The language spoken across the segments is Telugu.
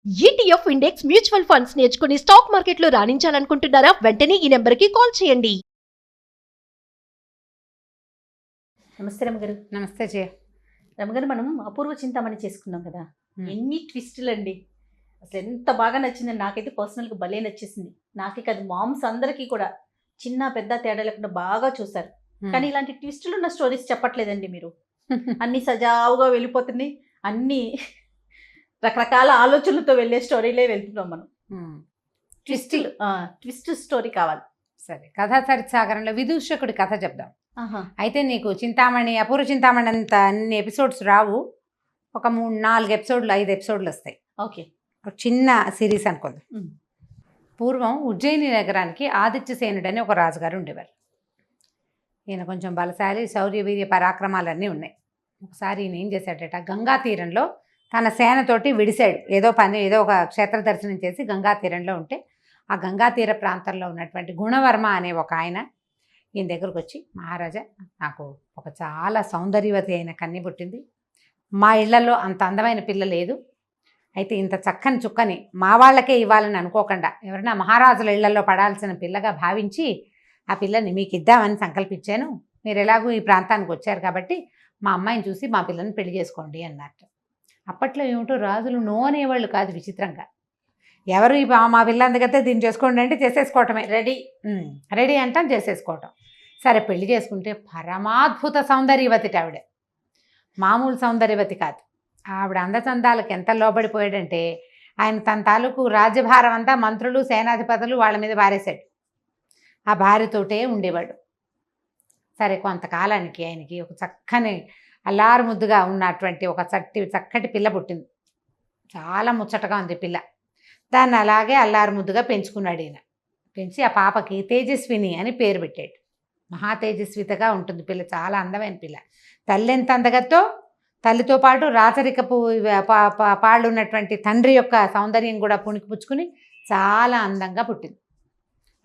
ఈటీఎఫ్ ఇండెక్స్ మ్యూచువల్ ఫండ్స్ నేర్చుకుని స్టాక్ మార్కెట్లో రాణించాలనుకుంటున్నారా? వెంటనే ఈ నెంబర్కి కాల్ చేయండి. నమస్తే రమగారు. నమస్తే జయ. రమగారు, మనం అపూర్వ చింతామణి చేసుకున్నాం కదా, ఎన్ని ట్విస్టులు అండి. అసలు ఎంత బాగా నచ్చిందని నాకైతే పర్సనల్గా భలే నచ్చేసింది. నాకే కాదు, మామ్స్ అందరికీ కూడా చిన్న పెద్ద తేడా లేకుండా బాగా చూసారు. కానీ ఇలాంటి ట్విస్టులు ఉన్న స్టోరీస్ చెప్పట్లేదండి మీరు. అన్ని సజావుగా వెళ్ళిపోతున్నాయి, అన్ని రకరకాల ఆలోచనలతో వెళ్ళే స్టోరీలే వెళ్తున్నాం మనం. ట్విస్ట్ స్టోరీ కావాలి. సరే, కథా చరిత్సాగరంలో విదూషకుడి కథ చెప్దాం. అయితే నీకు చింతామణి, అపూర్వ చింతామణి అంత అన్ని ఎపిసోడ్స్ రావు. ఒక 3-4 ఎపిసోడ్లు 5 ఎపిసోడ్లు వస్తాయి. ఓకే, ఒక చిన్న సిరీస్ అనుకుందాం. పూర్వం ఉజ్జయిని నగరానికి ఆదిత్యసేనుడు అని ఒక రాజుగారు ఉండేవారు. ఈయన కొంచెం బలశాలి, శౌర్య వీర్య పరాక్రమాలన్నీ ఉన్నాయి. ఒకసారి ఈయన ఏం చేశాడట, గంగా తీరంలో తన సేనతోటి విడిశాడు. ఏదో ఒక క్షేత్ర దర్శనం చేసి గంగా తీరంలో ఉంటే, ఆ గంగా తీర ప్రాంతంలో ఉన్నటువంటి గుణవర్మ అనే ఒక ఆయన ఈయన దగ్గరకు వచ్చి, మహారాజా, నాకు ఒక చాలా సౌందర్యవతి అయిన కన్య పుట్టింది. మా ఇళ్లలో అంత అందమైన పిల్ల లేదు. అయితే ఇంత చక్కని చుక్కని మా వాళ్ళకే ఇవ్వాలని అనుకోకుండా ఎవరైనా మహారాజుల ఇళ్లలో పడాల్సిన పిల్లగా భావించి ఆ పిల్లని మీకు ఇద్దామని సంకల్పించాను. మీరు ఎలాగూ ఈ ప్రాంతానికి వచ్చారు కాబట్టి మా అమ్మాయిని చూసి మా పిల్లని పెళ్లి చేసుకోండి అన్నట్టు. అప్పట్లో ఏమిటో రాజులు నో అనేవాళ్ళు కాదు. విచిత్రంగా ఎవరు ఈ మా పిల్ల అందుకైతే దీన్ని చేసుకోండి అంటే చేసేసుకోవటమే. రెడీ అంటాం, చేసేసుకోవటం. సరే, పెళ్లి చేసుకుంటే పరమాద్భుత సౌందర్యవతి ఆవిడ, మామూలు సౌందర్యవతి కాదు. ఆవిడ అందచందాలకు ఎంత లోబడిపోయాడంటే ఆయన తన తాలూకు రాజ్యభారం అంతా మంత్రులు, సేనాధిపతులు వాళ్ళ మీద పారేశాడు. ఆ భార్యతోటే ఉండేవాడు. సరే, కొంతకాలానికి ఆయనకి ఒక చక్కని అల్లారు ముద్దుగా ఉన్నటువంటి ఒక చక్కటి పిల్ల పుట్టింది. చాలా ముచ్చటగా ఉంది పిల్ల. దాన్ని అలాగే అల్లారు ముద్దుగా పెంచుకున్నాడు ఈయన. పెంచి ఆ పాపకి తేజస్విని అని పేరు పెట్టాడు. మహా తేజస్వితగా ఉంటుంది పిల్ల, చాలా అందమైన పిల్ల. తల్లి ఎంత అందగతో, తల్లితో పాటు రాచరికపు పాళ్ళు ఉన్నటువంటి తండ్రి యొక్క సౌందర్యం కూడా పుణికిపుచ్చుకుని చాలా అందంగా పుట్టింది.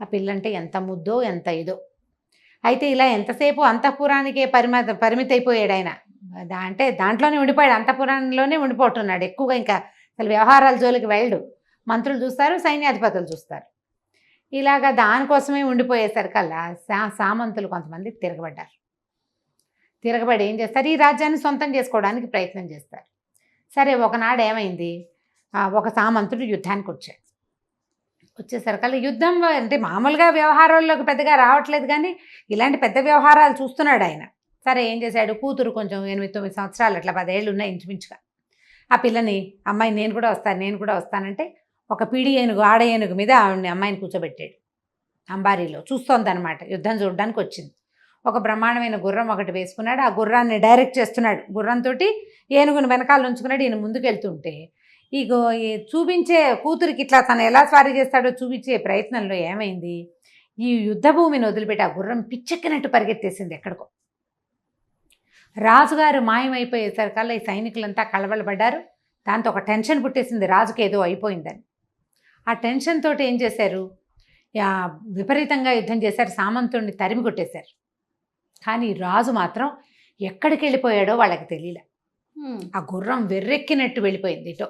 ఆ పిల్లంటే ఎంత ముద్దో ఎంత ఇదో. అయితే ఇలా ఎంతసేపు అంతఃపురానికే పరిమితి అయిపోయాడు ఆయన. అంటే దాంట్లోనే ఉండిపోయాడు, అంతఃపురంలోనే ఉండిపోతున్నాడు ఎక్కువగా. ఇంకా అసలు వ్యవహారాల జోలికి వెళ్ళడు. మంత్రులు చూస్తారు, సైన్యాధిపతులు చూస్తారు. ఇలాగా దానికోసమే ఉండిపోయేసరికల్లా సామంతులు కొంతమంది తిరగబడి ఏం చేస్తారు, ఈ రాజ్యాన్ని సొంతం చేసుకోవడానికి ప్రయత్నం చేస్తారు. సరే, ఒకనాడు ఏమైంది, ఒక సామంతుడు యుద్ధానికి వచ్చేసరికల్లా యుద్ధం అంటే మామూలుగా వ్యవహారాల్లోకి పెద్దగా రావట్లేదు, కానీ ఇలాంటి పెద్ద వ్యవహారాలు చూస్తున్నాడు ఆయన. సరే, ఏం చేశాడు, కూతురు కొంచెం 8-9 సంవత్సరాలు, అట్లా 10 ఏళ్ళు ఉన్నాయి ఇంచుమించుగా. ఆ పిల్లని, అమ్మాయి నేను కూడా వస్తానంటే ఒక పీడి ఏనుగు, ఆడ ఏనుగు మీద అమ్మాయిని కూర్చోబెట్టాడు. అంబారీలో చూస్తోందనమాట, యుద్ధం చూడడానికి వచ్చింది. ఒక బ్రహ్మాండమైన గుర్రం ఒకటి వేసుకున్నాడు. ఆ గుర్రాన్ని డైరెక్ట్ చేస్తున్నాడు. గుర్రంతో ఏనుగుని వెనకాల ఉంచుకున్నాడు. ఈయన ముందుకు వెళ్తుంటే ఈ చూపించే కూతురికి ఇట్లా తను ఎలా స్వారీ చేస్తాడో చూపించే ప్రయత్నంలో ఏమైంది, ఈ యుద్ధ భూమిని వదిలిపెట్టి ఆ గుర్రం పిచ్చెక్కినట్టు పరిగెత్తేసింది ఎక్కడికో. రాజుగారు మాయమైపోయేసరికల్లా ఈ సైనికులంతా కలవలబడ్డారు. దాంతో ఒక టెన్షన్ పుట్టేసింది, రాజుకి ఏదో అయిపోయిందని. ఆ టెన్షన్ తోటి ఏం చేశారు, విపరీతంగా యుద్ధం చేశారు, సామంతుడిని తరిమి కొట్టేశారు. కానీ రాజు మాత్రం ఎక్కడికి వెళ్ళిపోయాడో వాళ్ళకి తెలియలే. ఆ గుర్రం వెర్రెక్కినట్టు వెళ్ళిపోయింది ఇటో.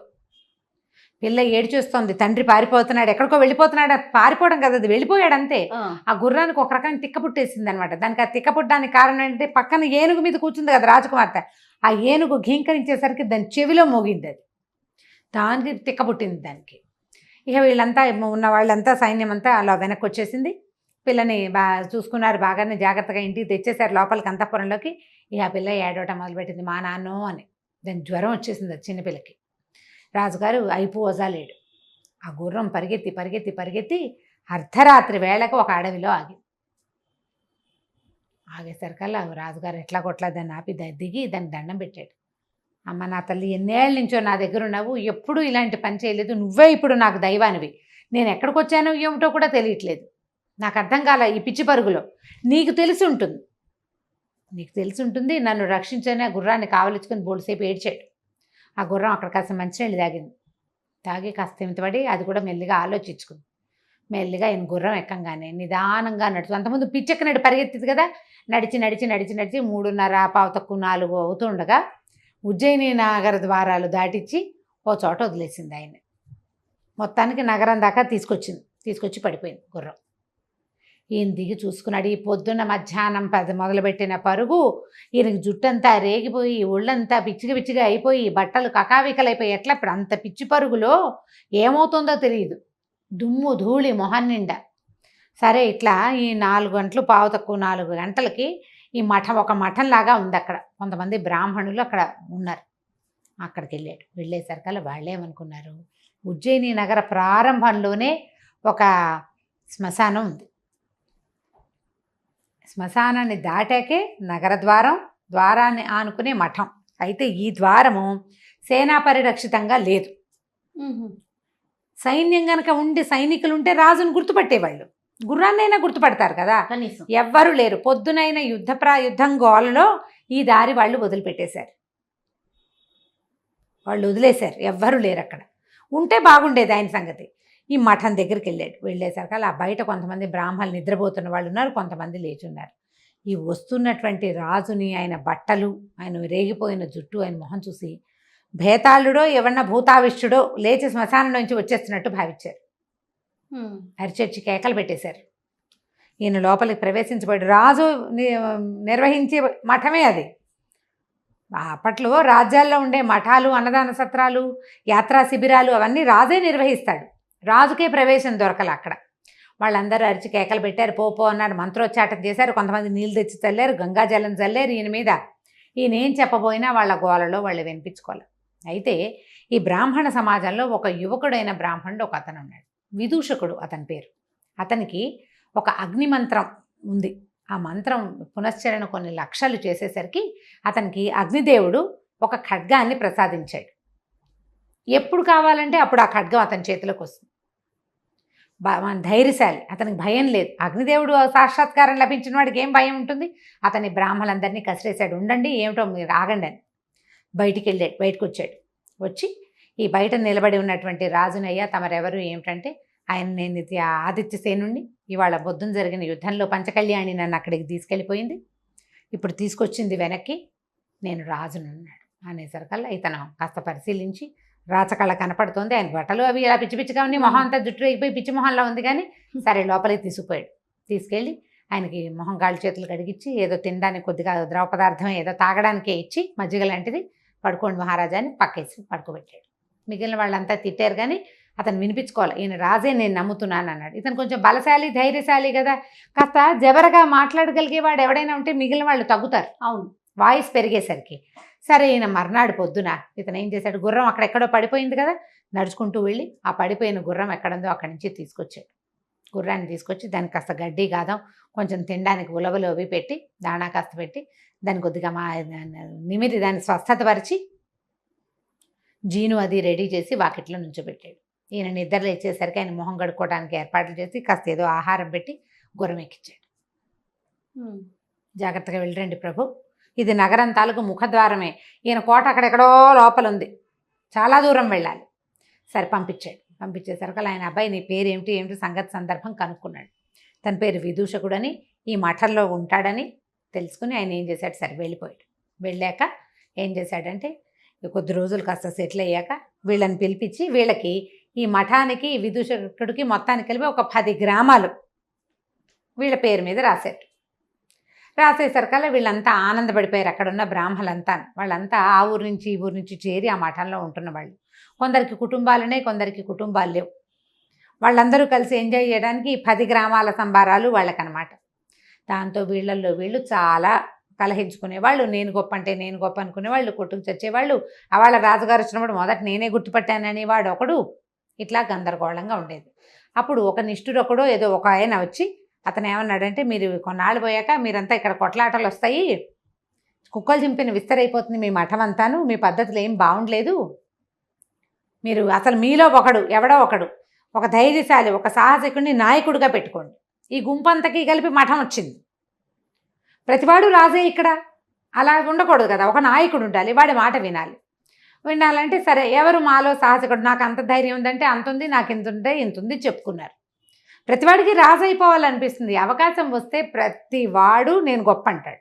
పిల్ల ఏడ్చేస్తోంది, తండ్రి పారిపోతున్నాడు, ఎక్కడికో వెళ్ళిపోతున్నాడు. పారిపోవడం కదా, అది వెళ్ళిపోయాడు అంతే. ఆ గుర్రానికి ఒక రకమైన తిక్క పుట్టేసింది అనమాట. దానికి ఆ తిక్క పుట్టడానికి కారణం ఏంటంటే, పక్కన ఏనుగు మీద కూర్చుంది కదా రాజకుమార్తె, ఆ ఏనుగు ఘీంకరించేసరికి దాని చెవిలో మోగింది. అది దానికి తిక్క పుట్టింది దానికి. ఇక వీళ్ళంతా ఉన్న వాళ్ళంతా, సైన్యం అంతా అలా వెనక్కి వచ్చేసింది. పిల్లని చూసుకున్నారు, బాగానే జాగ్రత్తగా ఇంటికి తెచ్చేశారు లోపలికి, అంతఃపురంలోకి. ఇక ఆ పిల్ల ఏడవటం మొదలుపెట్టింది, మా నాన్నో అని. దానికి జ్వరం వచ్చేసింది అది చిన్నపిల్లకి. రాజుగారు అయిపోజాలేడు. ఆ గుర్రం పరిగెత్తి అర్ధరాత్రి వేళకు ఒక అడవిలో ఆగేసరికల్లా రాజుగారు ఎట్లా కొట్లా దాన్ని ఆపి దిగి దాన్ని దండం పెట్టాడు. అమ్మ, నా తల్లి, ఎన్నేళ్ళ నుంచో నా దగ్గర ఉన్నావు, ఎప్పుడూ ఇలాంటి పని చేయలేదు. నువ్వే ఇప్పుడు నాకు దైవానివి. నేను ఎక్కడికి వచ్చానో ఏమిటో కూడా తెలియట్లేదు. నాకు అర్థం కాల ఈ పిచ్చి పరుగులో. నీకు తెలిసి ఉంటుంది, నన్ను రక్షించని ఆ గుర్రాన్ని కావలించుకొని బోల్సేపు ఏడ్చాడు. ఆ గుర్రం అక్కడ కాస్త మంచినీళ్ళు తాగి కాస్త తిమితపడి అది కూడా మెల్లిగా ఆలోచించుకుంది. మెల్లిగా ఆయన గుర్రం ఎక్కంగానే నిదానంగా నడుచు, అంతకుముందు పిచ్చెక్కినట్టు పరిగెత్తింది కదా, నడిచి 3:30 4 అవుతుండగా ఉజ్జయిని నగర ద్వారాలు దాటించి ఓ చోట వదిలేసింది ఆయన. మొత్తానికి నగరం దాకా తీసుకొచ్చి పడిపోయింది గుర్రం. ఈయన దిగి చూసుకున్నాడు. ఈ పొద్దున్న మధ్యాహ్నం మొదలుపెట్టిన పరుగు ఈయనకి జుట్టంతా రేగిపోయి ఒళ్ళంతా పిచ్చిగా అయిపోయి బట్టలు కకావికలైపోయి ఎట్లా ఇప్పుడు అంత పిచ్చి పరుగులో ఏమవుతుందో తెలియదు. దుమ్ము ధూళి మొహం నిండా. సరే ఇట్లా ఈ 4 గంటలు పావు తక్కువ 4 గంటలకి ఈ మఠం ఒక మఠంలాగా ఉంది. అక్కడ కొంతమంది బ్రాహ్మణులు అక్కడ ఉన్నారు. అక్కడికి వెళ్ళేసరికల్లా వాళ్ళేమనుకున్నారు, ఉజ్జయిని నగర ప్రారంభంలోనే ఒక శ్మశానం ఉంది. శ్మశానాన్ని దాటాకే నగర ద్వారాన్ని ఆనుకునే మఠం. అయితే ఈ ద్వారము సేనా పరిరక్షితంగా లేదు. సైన్యం గనక ఉండి సైనికులు ఉంటే రాజును గుర్తుపట్టేవాళ్ళు, గుర్రాన్నైనా గుర్తుపడతారు కదా. కనీసం ఎవ్వరూ లేరు. పొద్దునైన యుద్ధం గోలలో ఈ దారి వాళ్ళు వదిలిపెట్టేశారు. వాళ్ళు వదిలేశారు, ఎవ్వరూ లేరు అక్కడ. ఉంటే బాగుండేది ఆయన సంగతి. ఈ మఠం దగ్గరికి వెళ్ళేసరికి అలా బయట కొంతమంది బ్రాహ్మణులు నిద్రపోతున్న వాళ్ళు ఉన్నారు, కొంతమంది లేచున్నారు. ఈ వస్తున్నటువంటి రాజుని, ఆయన బట్టలు, ఆయన రేగిపోయిన జుట్టు, ఆయన మొహం చూసి భేతాళుడో ఎవరన్నా భూతావిష్టుడో లేచి శ్మశానం నుంచి వచ్చేస్తున్నట్టు భావించారు. అరిచెచ్చి కేకలు పెట్టేశారు. ఈయన లోపలికి ప్రవేశించబడి రాజు నిర్వహించే మఠమే అది. అప్పట్లో రాజ్యాల్లో ఉండే మఠాలు, అన్నదాన సత్రాలు, యాత్రా శిబిరాలు అవన్నీ రాజే నిర్వహిస్తాడు. రాజుకే ప్రవేశం దొరకల అక్కడ. వాళ్ళందరూ అరిచి కేకలు పెట్టారు, పో అన్నాడు. మంత్రోచ్చాటం చేశారు. కొంతమంది నీళ్ళు తెచ్చి చల్లారు, గంగాజలం చల్లారు ఈయన మీద. ఈయన ఏం చెప్పబోయినా వాళ్ళ గోలలో వాళ్ళు వినిపించుకోవాలి. అయితే ఈ బ్రాహ్మణ సమాజంలో ఒక యువకుడైన బ్రాహ్మణుడు ఒక అతను ఉన్నాడు, విదూషకుడు అతని పేరు. అతనికి ఒక అగ్ని మంత్రం ఉంది. ఆ మంత్రం పునశ్చరణ కొన్ని లక్షలు చేసేసరికి అతనికి అగ్నిదేవుడు ఒక ఖడ్గాన్ని ప్రసాదించాడు. ఎప్పుడు కావాలంటే అప్పుడు ఆ ఖడ్గం అతని చేతిలోకి వస్తుంది. ధైర్యశాలి, అతనికి భయం లేదు. అగ్నిదేవుడు సాక్షాత్కారం లభించిన వాడికి ఏం భయం ఉంటుంది. అతని బ్రాహ్మణులందరినీ కసిరేశాడు. ఉండండి, ఏమిటో మీరు ఆగండి అని. బయటకు వచ్చాడు. వచ్చి ఈ బయట నిలబడి ఉన్నటువంటి రాజునయ్య తమరెవరు ఏమిటంటే, ఆయన నేను ఆదిత్య సేనుణ్ణి, ఇవాళ పొద్దున జరిగిన యుద్ధంలో పంచకళ్యాణి నన్ను అక్కడికి తీసుకెళ్ళిపోయింది, ఇప్పుడు తీసుకొచ్చింది వెనక్కి, నేను రాజునున్నాడు అనేసరికల్లా ఇతను కాస్త పరిశీలించి రాచకళ కనపడుతోంది. ఆయన బట్టలు అవి ఇలా పిచ్చిగా ఉన్నాయి, మొహం అంతా జుట్టు అయిపోయి పిచ్చి మొహంలో ఉంది. కానీ సరే లోపలికి తీసుకుపోయాడు. తీసుకెళ్ళి ఆయనకి మొహం కాళ్ళు చేతులు కడిగిచ్చి ఏదో తినడానికి కొద్దిగా ద్రవ పదార్థం ఏదో తాగడానికే ఇచ్చి మజ్జిగ లాంటిది, పడుకోండి మహారాజాని పక్కేసి పడుకోబెట్టాడు. మిగిలిన వాళ్ళంతా తిట్టారు కానీ అతను వినిపించుకోవాలి. ఈయన రాజే నేను నమ్ముతున్నాను అన్నాడు. ఇతను కొంచెం బలశాలి, ధైర్యశాలి కదా, కాస్త జబరగా మాట్లాడగలిగేవాడు ఎవడైనా ఉంటే మిగిలిన వాళ్ళు తగ్గుతారు. అవును, వాయిస్ పెరిగేసరికి. సరే ఈయన మర్నాడు పొద్దున ఇతను ఏం చేశాడు, గుర్రం అక్కడెక్కడో పడిపోయింది కదా, నడుచుకుంటూ వెళ్ళి ఆ పడిపోయిన గుర్రం ఎక్కడుందో అక్కడి నుంచి తీసుకొచ్చాడు. గుర్రాన్ని తీసుకొచ్చి దానికి కాస్త గడ్డి గాదం, కొంచెం తినడానికి ఉలవలు అవి పెట్టి, దాణా కాస్త పెట్టి, దాన్ని కొద్దిగా నిమిరి దాన్ని స్వస్థతపరిచి జీను అది రెడీ చేసి వాకిట్లో నుంచోబెట్టాడు. ఈయన నిద్రలు ఇచ్చేసరికి ఆయన మొహం కడుక్కోవడానికి ఏర్పాట్లు చేసి కాస్త ఏదో ఆహారం పెట్టి గుర్రం ఎక్కించాడు. జాగ్రత్తగా వెళ్ళండి ప్రభు, ఇది నగరం తాలూకు ముఖద్వారమే, ఈయన కోట అక్కడెక్కడో లోపల ఉంది, చాలా దూరం వెళ్ళాలి. సరే పంపించాడు. పంపించేసరికి ఆయన అబ్బాయి నీ పేరు ఏమిటి సంగతి సందర్భం కనుక్కున్నాడు. తన పేరు విదూషకుడని, ఈ మఠంలో ఉంటాడని తెలుసుకుని ఆయన ఏం చేశాడు, సరే వెళ్ళిపోయాడు. వెళ్ళాక ఏం చేశాడంటే కొద్ది రోజులు కాస్త సెటిల్ అయ్యాక వీళ్ళని పిలిపించి వీళ్ళకి ఈ మఠానికి విదూషకుడికి మొత్తానికి కలిపి ఒక 10 గ్రామాలు వీళ్ళ పేరు మీద రాశారు. రాసేసరికల్లా వీళ్ళంతా ఆనందపడిపోయారు. అక్కడున్న బ్రాహ్మలంతా, వాళ్ళంతా ఆ ఊరు నుంచి ఈ ఊరు నుంచి చేరి ఆ మఠంలో ఉంటున్న వాళ్ళు. కొందరికి కుటుంబాలునే, కొందరికి కుటుంబాలు లేవు. వాళ్ళందరూ కలిసి ఎంజాయ్ చేయడానికి 10 గ్రామాల సంబారాలు వాళ్ళకనమాట. దాంతో వీళ్ళల్లో వీళ్ళు చాలా కలహించుకునేవాళ్ళు. నేను గొప్ప అంటే నేను గొప్ప అనుకునేవాళ్ళు, కొట్టుకు చచ్చేవాళ్ళు. వాళ్ళ రాజుగారు వచ్చినప్పుడు మొదట నేనే గుర్తుపట్టానని వాడు ఒకడు, ఇట్లా గందరగోళంగా ఉండేది. అప్పుడు ఒక నిష్ఠురొకడో ఏదో ఒక ఆయన వచ్చి అతను ఏమన్నాడంటే, మీరు కొన్నాళ్ళు పోయాక మీరంతా ఇక్కడ కొట్లాటలు వస్తాయి, కుక్కలు చింపిన విస్తరైపోతుంది మీ మఠం అంతాను, మీ పద్ధతులు ఏం బాగుండలేదు, మీరు అసలు మీలో ఎవడో ఒకడు ఒక ధైర్యశాలి, ఒక సాహసికుడిని నాయకుడిగా పెట్టుకోండి. ఈ గుంపంతకి కలిపి మఠం వచ్చింది, ప్రతివాడు రాజే ఇక్కడ, అలా ఉండకూడదు కదా, ఒక నాయకుడు ఉండాలి, వాడి మాట వినాలంటే సరే ఎవరు మాలో సాహసికుడు, నాకు అంత ధైర్యం ఉందంటే అంత ఉంది, నాకు ఇంత ఉంటే ఇంత ఉంది చెప్పుకున్నారు. ప్రతివాడికి రాజు అయిపోవాలనిపిస్తుంది. అవకాశం వస్తే ప్రతివాడు నేను గొప్ప అంటాడు.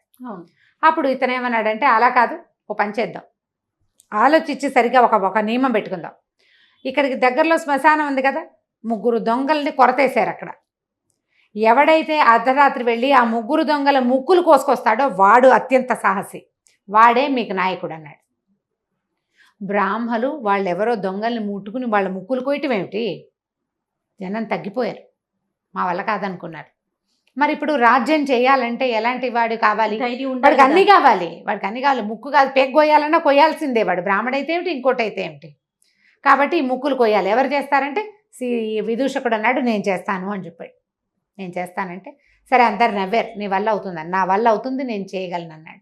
అప్పుడు ఇతను ఏమన్నాడంటే, అలా కాదు, ఓ పని చేద్దాం, ఆలోచించి సరిగా ఒక నియమం పెట్టుకుందాం. ఇక్కడికి దగ్గరలో శ్మశానం ఉంది కదా, 3 దొంగల్ని కొరతేశారు అక్కడ. ఎవడైతే అర్ధరాత్రి వెళ్ళి ఆ 3 దొంగల ముక్కులు కోసుకొస్తాడో వాడు అత్యంత సాహసి, వాడే మీకు నాయకుడు అన్నాడు. బ్రాహ్మలు వాళ్ళెవరో దొంగల్ని ముట్టుకుని వాళ్ళ ముక్కులు కోయటం ఏమిటి? జనం తగ్గిపోయారు, మా వల్ల కాదనుకున్నారు. మరి ఇప్పుడు రాజ్యం చేయాలంటే ఎలాంటి వాడు కావాలి? ధైర్యం ఉండాలి వాడికి అన్నీ కదా. కావాలి, వాడికి అన్నీ కావాలి. ముక్కు కాదు, పేక్ కోయాలన్నా కొయ్యాల్సిందే. వాడు బ్రాహ్మడైతే ఏమిటి, ఇంకోటి అయితే ఏమిటి. కాబట్టి ఈ ముక్కులు కొయ్యాలి. ఎవరు చేస్తారంటే విదూషకుడు అన్నాడు, నేను చేస్తాను అని చెప్పాడు. నేను చేస్తానంటే సరే అందరు నవ్వారు. నీ వల్ల అవుతుందని. నా వల్ల అవుతుంది, నేను చేయగలను అన్నాడు.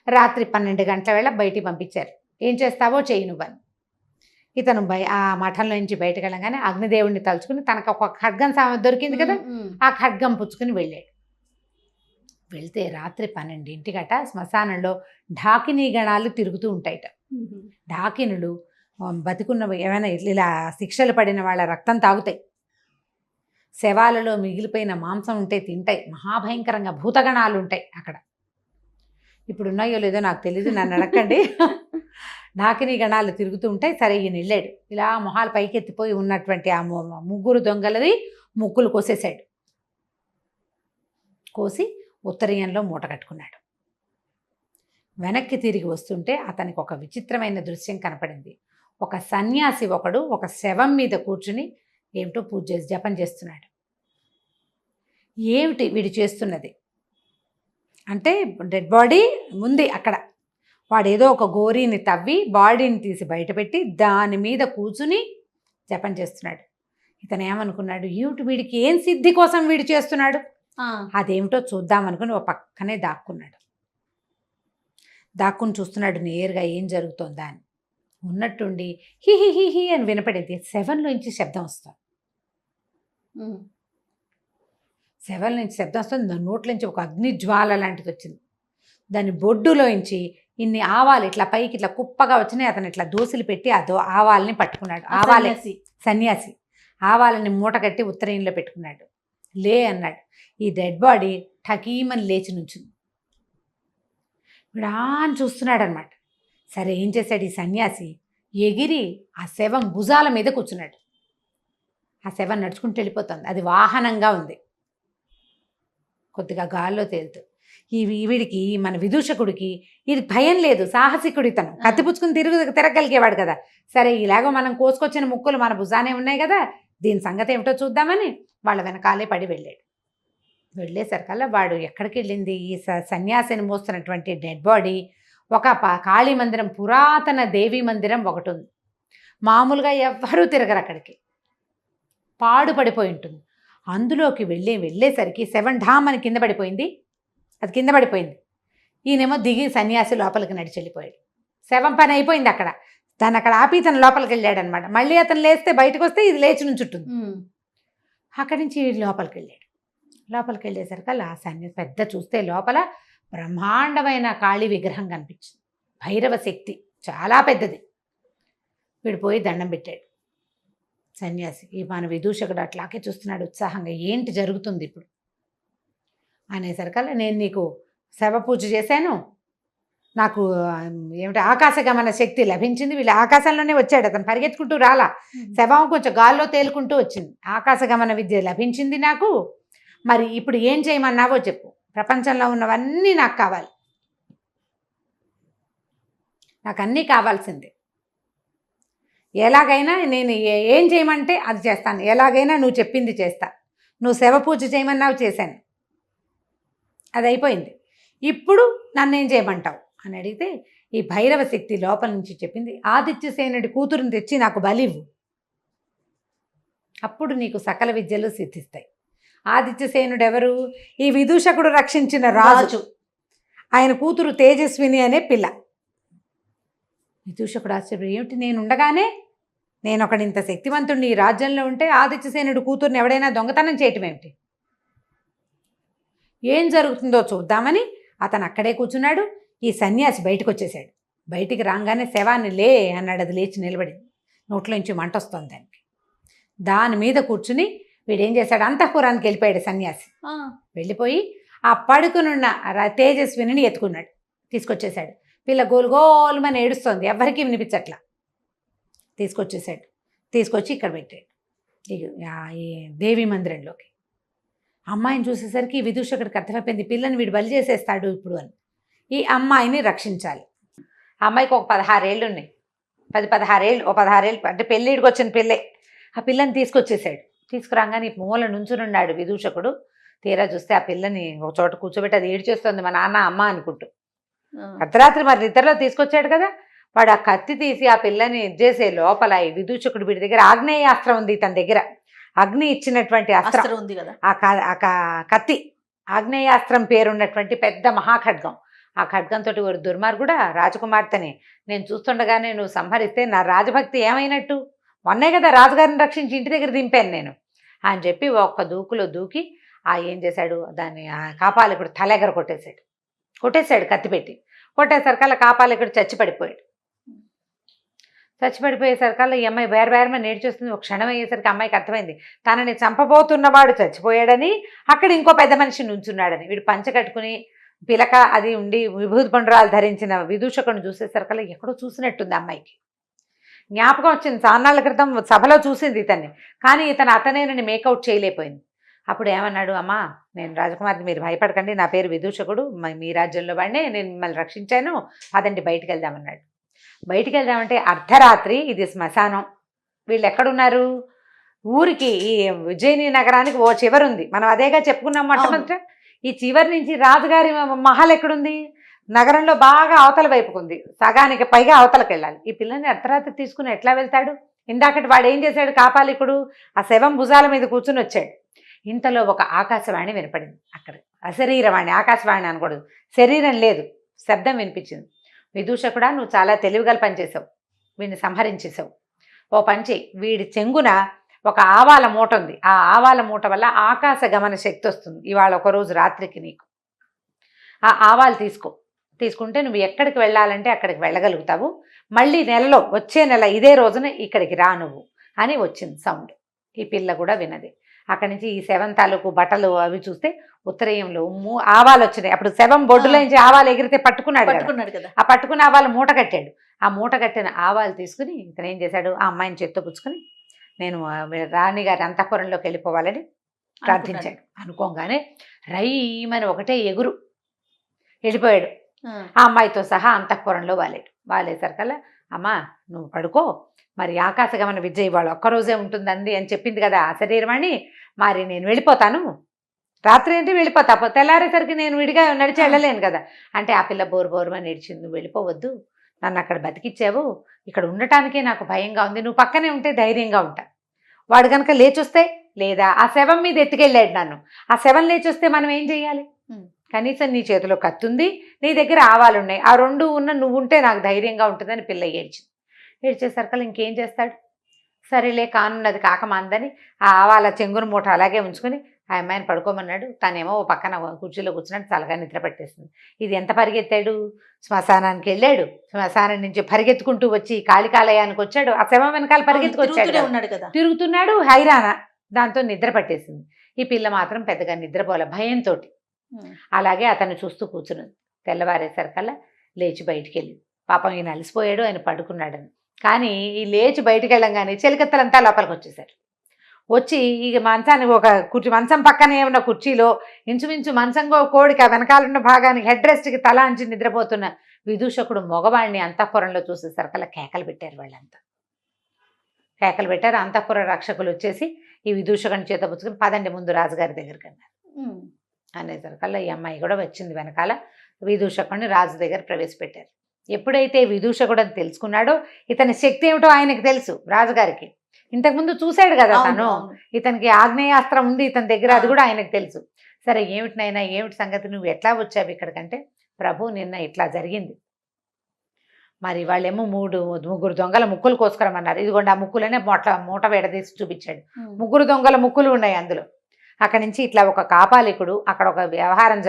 రాత్రి 12 గంటల వేళ బయటికి పంపించారు. ఏం చేస్తావో చెయ్యి నువ్వని. ఇతను ఆ మఠంలో నుంచి బయటకు వెళ్ళగానే అగ్నిదేవుడిని తలుచుకుని తనకు ఒక ఖడ్గం దొరికింది కదా, ఆ ఖడ్గం పుచ్చుకుని వెళ్ళాడు. వెళ్తే రాత్రి 12 శ్మశానంలో ఢాకినీ గణాలు తిరుగుతూ ఉంటాయిట. ఢాకినులు బతికున్న ఏమైనా ఇలా శిక్షలు పడిన వాళ్ళ రక్తం తాగుతాయి, శవాలలో మిగిలిపోయిన మాంసం ఉంటే తింటాయి. మహాభయంకరంగా భూతగణాలు ఉంటాయి అక్కడ. ఇప్పుడు ఉన్నాయో లేదో నాకు తెలియదు, నన్ను అడగండి. ఢాకినీ గణాలు తిరుగుతూ ఉంటాయి. సరే ఈయన వెళ్ళాడు. ఇలా మొహాలు పైకెత్తిపోయి ఉన్నటువంటి ఆ 3 దొంగలది ముక్కులు కోసేశాడు. కోసి ఉత్తరీయంలో మూట కట్టుకున్నాడు. వెనక్కి తిరిగి వస్తుంటే అతనికి ఒక విచిత్రమైన దృశ్యం కనపడింది. ఒక సన్యాసి ఒకడు ఒక శవం మీద కూర్చుని ఏమిటో పూజ చేసి జపం చేస్తున్నాడు. ఏమిటి వీడు చేస్తున్నది అంటే, డెడ్ బాడీ ఉంది అక్కడ. వాడు ఏదో ఒక గోరీని తవ్వి బాడీని తీసి బయటపెట్టి దాని మీద కూర్చుని జపం చేస్తున్నాడు. ఇతను ఏమనుకున్నాడు, ఏమిటి వీడికి ఏం సిద్ధి కోసం వీడు చేస్తున్నాడు, అదేమిటో చూద్దామనుకుని ఒక పక్కనే దాక్కున్నాడు. దాక్కుని చూస్తున్నాడు నేరుగా ఏం జరుగుతోందా అని. ఉన్నట్టుండి హి హి హి హి అని వినపడింది. శవంలోంచి శబ్దం వస్తుంది. శవం నుంచి శబ్దం వస్తుంది. దాని నోట్లోంచి ఒక అగ్నిజ్వాల లాంటిది వచ్చింది. దాని బొడ్డులోంచి ఇన్ని ఆవాలు ఇట్లా పైకి ఇట్లా కుప్పగా వచ్చినాయి. అతను ఇట్లా దోశలు పెట్టి ఆవాలని పట్టుకున్నాడు. ఆవాలే సన్యాసి ఆవాలని మూట కట్టి ఉత్తరీయంలో పెట్టుకున్నాడు. లే అన్నాడు. ఈ డెడ్ బాడీ ఠకీమని లేచి నుంచింది. విడాన్ చూస్తున్నాడు అనమాట. సరే ఏం చేశాడు ఈ సన్యాసి, ఎగిరి ఆ శవం భుజాల మీద కూర్చున్నాడు. ఆ శవం నడుచుకుంటూ వెళ్ళిపోతుంది. అది వాహనంగా ఉంది, కొద్దిగా గాల్లో తేలుతూ. వీడికి మన విదూషకుడికి ఇది భయం లేదు, సాహసికుడి తను. కత్తిపుచ్చుకుని తిరగలిగేవాడు కదా. సరే ఇలాగో మనం కోసుకొచ్చిన ముక్కులు మన భుజానే ఉన్నాయి కదా, దీని సంగతి ఏమిటో చూద్దామని వాళ్ళ వెనకాలే పడి వెళ్ళాడు. వెళ్ళేసరికల్లా వాడు ఎక్కడికి వెళ్ళింది, ఈ సన్యాసిని మోస్తున్నటువంటి డెడ్ బాడీ ఒక కాళీ మందిరం, పురాతన దేవీ మందిరం ఒకటి ఉంది. మామూలుగా ఎవ్వరూ తిరగరు అక్కడికి, పాడుపడిపోయి ఉంటుంది. అందులోకి వెళ్ళేసరికి శవం ఢామ్ అని కింద పడిపోయింది. అది కింద పడిపోయింది. ఈయనేమో దిగి సన్యాసి లోపలికి నడిచి వెళ్ళిపోయాడు. శవం పని అయిపోయింది అక్కడ. దాన్ని అక్కడ ఆపి తను లోపలికి వెళ్ళాడు అనమాట. మళ్ళీ అతను లేస్తే బయటకు వస్తే ఇది లేచి నుంచుంటుంది. అక్కడి నుంచి లోపలికి వెళ్ళాడు. లోపలికి వెళ్ళేసరికి ఆ సన్యాసి పెద్ద చూస్తే లోపల బ్రహ్మాండమైన కాళీ విగ్రహం కనిపించింది. భైరవ శక్తి చాలా పెద్దది. వీడు పోయి దండం పెట్టాడు. సన్యాసి ఈ మన విదూషకుడు అట్లాగే చూస్తున్నాడు ఉత్సాహంగా. ఏంటి జరుగుతుంది ఇప్పుడు అనేసరికల్లా, నేను నీకు శవ పూజ చేశాను, నాకు ఏమిటి ఆకాశగమన శక్తి లభించింది. వీళ్ళు ఆకాశంలోనే వచ్చాడు, అతను పరిగెత్తుకుంటూ రాలా. శవం కొంచెం గాల్లో తేలుకుంటూ వచ్చింది. ఆకాశగమన విద్య లభించింది నాకు. మరి ఇప్పుడు ఏం చేయమన్నావో చెప్పు. ప్రపంచంలో ఉన్నవన్నీ నాకు కావాలి, నాకు అన్నీ కావాల్సిందే. ఎలాగైనా నేను ఏం చేయమంటే అది చేస్తాను, ఎలాగైనా నువ్వు చెప్పింది చేస్తా. నువ్వు శవ పూజ చేయమన్నావు, చేశాను, అది అయిపోయింది. ఇప్పుడు నన్ను ఏం చేయమంటావు అని అడిగితే ఈ భైరవ శక్తి లోపల నుంచి చెప్పింది, ఆదిత్యసేనుడి కూతురుని తెచ్చి నాకు బలివ్వు, అప్పుడు నీకు సకల విద్యలు సిద్ధిస్తాయి. ఆదిత్యసేనుడు ఎవరు? ఈ విదూషకుడు రక్షించిన రాజు. ఆయన కూతురు తేజస్విని అనే పిల్ల. విదూషకుడు ఆశ్చర్యం, ఏమిటి నేను ఉండగానే నేను ఒకడు ఇంత శక్తివంతుడిని ఈ రాజ్యంలో ఉంటే ఆదిత్యసేనుడు కూతుర్ని ఎవడైనా దొంగతనం చేయటం ఏమిటి? ఏం జరుగుతుందో చూద్దామని అతను అక్కడే కూర్చున్నాడు. ఈ సన్యాసి బయటకు వచ్చేసాడు. బయటికి రాగానే శవాన్ని లే అన్నాడు. అది లేచి నిలబడింది. నోట్లోంచి మంట వస్తుంది దానికి. దాని మీద కూర్చుని వీడేం చేశాడు, అంతఃపురానికి వెళ్ళిపోయాడు సన్యాసి. వెళ్ళిపోయి ఆ పడుకునున్న తేజస్విని ఎత్తుకున్నాడు, తీసుకొచ్చేసాడు. పిల్ల గోలుగోలుమని ఏడుస్తోంది, ఎవ్వరికీ వినిపించట్లా. తీసుకొచ్చేసాడు. తీసుకొచ్చి ఇక్కడ పెట్టాడు ఈ దేవి మందిరంలోకి. అమ్మాయిని చూసేసరికి విదూషకుడికి అర్థమైపోయింది, పిల్లని వీడు బలి చేసేస్తాడు ఇప్పుడు అని. ఈ అమ్మాయిని రక్షించాలి. ఆ అమ్మాయికి ఒక 16 ఏళ్ళు ఉన్నాయి, 16 ఏళ్ళు, ఓ 16 ఏళ్ళు అంటే పెళ్ళిడికి వచ్చిన పిల్లే. ఆ పిల్లని తీసుకొచ్చేసాడు. తీసుకురాగానే మూల నుంచునున్నాడు విదూషకుడు. తీరా చూస్తే ఆ పిల్లని ఒక చోట కూర్చోబెట్టి అది ఏడ్చేస్తుంది మా నాన్న అమ్మ అనుకుంటూ. అర్ధరాత్రి మరి నిద్రలో తీసుకొచ్చాడు కదా, వాడు ఆ కత్తి తీసి ఆ పిల్లని చేసే లోపల ఈ విదూషకుడు వీడి దగ్గర ఆగ్నేయాస్త్రం ఉంది, తన దగ్గర అగ్ని ఇచ్చినటువంటి అస్త్రం ఉంది కదా, ఆ కత్తి ఆగ్నేయాస్త్రం పేరున్నటువంటి పెద్ద మహాఖడ్గం. ఆ ఖడ్గంతో ఒక దుర్మార్గుడా రాజకుమార్తెని నేను చూస్తుండగానే నువ్వు సంహరిస్తే నా రాజభక్తి ఏమైనట్టు? మొన్నే కదా రాజుగారిని రక్షించి ఇంటి దగ్గర దింపాను నేను అని చెప్పి ఒక్క దూకులో దూకి ఏం చేశాడు, దాన్ని ఆ కాపాలికుడు తలెగర కొట్టేశాడు కత్తి పెట్టి. కొట్టేసరికల్లా కాపాలికుడు చచ్చిపడిపోయేసరికల్లా ఈ అమ్మాయి బేరమని నేర్చేస్తుంది. ఒక క్షణం అయ్యేసరికి అమ్మాయికి అర్థమైంది తనని చంపబోతున్నవాడు చచ్చిపోయాడని, అక్కడ ఇంకో పెద్ద మనిషి నుంచున్నాడని. వీడు పంచ కట్టుకుని పిలక అది ఉండి విభూతి పండురాలు ధరించిన విదూషకుని చూసేసరికల్లా ఎక్కడో చూసినట్టుంది అమ్మాయికి. జ్ఞాపకం వచ్చింది, చాన్నాళ్ళ క్రితం సభలో చూసింది ఇతన్ని, కానీ అతనేనని మేకౌట్ చేయలేకపోయింది. అప్పుడు ఏమన్నాడు, అమ్మా నేను రాజకుమార్ని, మీరు భయపడకండి, నా పేరు విదూషకుడు, మీ రాజ్యంలో వాడినే, నేను మిమ్మల్ని రక్షించాను, అదండి బయటికి వెళ్దామన్నాడు. బయటికి వెళ్దామంటే అర్ధరాత్రి, ఇది శ్మశానం, వీళ్ళు ఎక్కడున్నారు, ఊరికి ఈ ఉజ్జయిని నగరానికి ఓ చివరి ఉంది, మనం అదేగా చెప్పుకున్నాం మొట్టమొదట. ఈ చివరి నుంచి రాజుగారి మహల్ ఎక్కడుంది, నగరంలో బాగా అవతల వైపుకుంది, సగానికి పైగా అవతలకు వెళ్ళాలి. ఈ పిల్లని అర్ధరాత్రి తీసుకుని ఎట్లా వెళ్తాడు? ఇందాకటి వాడు ఏం చేశాడు, కాపాలికుడు ఆ శవం భుజాల మీద కూర్చుని వచ్చాడు. ఇంతలో ఒక ఆకాశవాణి వినపడింది. అక్కడ అశరీరవాణి, ఆకాశవాణి అనకూడదు, శరీరం లేదు, శబ్దం వినిపించింది. విదూషకుడా, నువ్వు చాలా తెలివిగల పనిచేసావు, వీడిని సంహరించేసావు. ఓ పంచి, వీడి చెంగున ఒక ఆవాల మూట ఉంది, ఆ ఆవాల మూట వల్ల ఆకాశ గమన శక్తి వస్తుంది. ఇవాళ ఒకరోజు రాత్రికి నీకు ఆ ఆవాలు తీసుకుంటే నువ్వు ఎక్కడికి వెళ్ళాలంటే అక్కడికి వెళ్ళగలుగుతావు. మళ్ళీ నెలలో, వచ్చే నెల ఇదే రోజున ఇక్కడికి రా నువ్వు అని వచ్చింది సౌండ్. ఈ పిల్ల కూడా వినది. అక్కడి నుంచి ఈ శవం తాలూకు బట్టలు అవి చూస్తే ఉత్తరీయంలో ఆవాలు వచ్చినాయి. అప్పుడు శవం బొడ్డులో నుంచి ఆవాలు ఎగిరితే పట్టుకున్నాడు కదా, ఆ పట్టుకున్న ఆవాలు మూట కట్టాడు. ఆ మూట కట్టిన ఆవాలు తీసుకుని ఇతను ఏం చేశాడు, ఆ అమ్మాయిని చేత్తో పుచ్చుకొని నేను రాణిగారి అంతఃపురంలోకి వెళ్ళిపోవాలని ప్రార్థించాడు. అనుకోగానే రైమని ఒకటే ఎగురు వెళ్ళిపోయాడు. ఆ అమ్మాయితో సహా అంతఃపురంలో వాలేసరికల్లా, అమ్మా నువ్వు పడుకో, మరి ఆకాశగమన విద్య ఇవాళ ఒక్కరోజే ఉంటుందండి అని చెప్పింది కదా ఆ శరీరమణి, మరి నేను వెళ్ళిపోతాను, రాత్రి అంటే వెళ్ళిపోతా, తెల్లారేసరికి నేను విడిగా నడిచి వెళ్ళలేను కదా అంటే, ఆ పిల్ల బోరుమని నడిచింది. నువ్వు వెళ్ళిపోవద్దు, నన్ను అక్కడ బతికిచ్చావు, ఇక్కడ ఉండటానికే నాకు భయంగా ఉంది, నువ్వు పక్కనే ఉంటే ధైర్యంగా ఉంటా. వాడు కనుక లేచొస్తే, లేదా ఆ శవం మీద ఎత్తుకెళ్ళాడు నన్ను, ఆ శవం లేచొస్తే మనం ఏం చెయ్యాలి? కనీసం నీ చేతిలో కత్తుంది, నీ దగ్గర ఆవాలున్నాయి, ఆ రెండు ఉన్న నువ్వు ఉంటే నాకు ధైర్యంగా ఉంటుందని పిల్ల ఏడ్చేసరికల్లా ఇంకేం చేస్తాడు? సరేలే కానున్నది కాకమాందని ఆ ఆవాల చెంగును మూట అలాగే ఉంచుకొని ఆ అమ్మాయిని పడుకోమన్నాడు. తనేమో ఓ పక్కన కుర్చీలో కూర్చున్నట్టు చల్లగా నిద్ర పట్టేస్తుంది. ఇది ఎంత పరిగెత్తాడు, శ్మశానానికి వెళ్ళాడు, శ్మశానం నుంచి పరిగెత్తుకుంటూ వచ్చి కాళికాలయానికి వచ్చాడు, ఆ శవం వెనకాల పరిగెత్తుకొచ్చాడు, తిరుగుతున్నాడు హైరాణ. దాంతో నిద్ర పట్టేసింది. ఈ పిల్ల మాత్రం పెద్దగా నిద్రపోలే, భయంతో అలాగే అతను చూస్తూ కూర్చున్నది. తెల్లవారేసరికల్లా లేచి బయటికి వెళ్ళి, పాపం ఈయన అలసిపోయాడు, ఆయన పడుకున్నాడని. కానీ ఈ లేచి బయటికి వెళ్ళంగానే చెలికత్తలంతా లోపలికి వచ్చేసారు. వచ్చి ఇక మంచానికి ఒక మంచం పక్కనే ఉన్న కుర్చీలో ఇంచుమించు మంచంగో కోడికి వెనకాలన్న భాగానికి హెడ్ రెస్ట్కి తల అంచి నిద్రపోతున్న విదూషకుడు మగవాడిని అంతఃపురంలో చూసేసరికల్లా కేకలు పెట్టారు. వాళ్ళంతా కేకలు పెట్టారు. అంతఃపుర రక్షకులు వచ్చేసి ఈ విదూషకుని చేత పుచ్చుకొని పదండి ముందు రాజుగారి దగ్గరికి అన్నారు. అనేసరికల్లా ఈ అమ్మాయి కూడా వచ్చింది వెనకాల. విదూషకుడిని రాజు దగ్గర ప్రవేశపెట్టారు. ఎప్పుడైతే విదూషకుడు అని తెలుసుకున్నాడో ఇతని శక్తి ఏమిటో ఆయనకు తెలుసు. రాజుగారికి ఇంతకుముందు చూశాడు కదా తను, ఇతనికి ఆగ్నేయాస్త్రం ఉంది ఇతని దగ్గర, అది కూడా ఆయనకు తెలుసు. సరే ఏమిటినైనా ఏమిటి సంగతి, నువ్వు ఎట్లా వచ్చావు ఇక్కడికంటే, ప్రభు నిన్న ఇట్లా జరిగింది, మరి వాళ్ళేమో ముగ్గురు దొంగల ముక్కులు కోసుకురమన్నారు, ఇదిగోండి ఆ ముక్కులనే మూట వేడదీసి చూపించాడు. 3 దొంగల ముక్కులు ఉన్నాయి అందులో. అక్కడి నుంచి ఇట్లా ఒక కాపాలికుడు, అక్కడ ఒక వ్యవహారం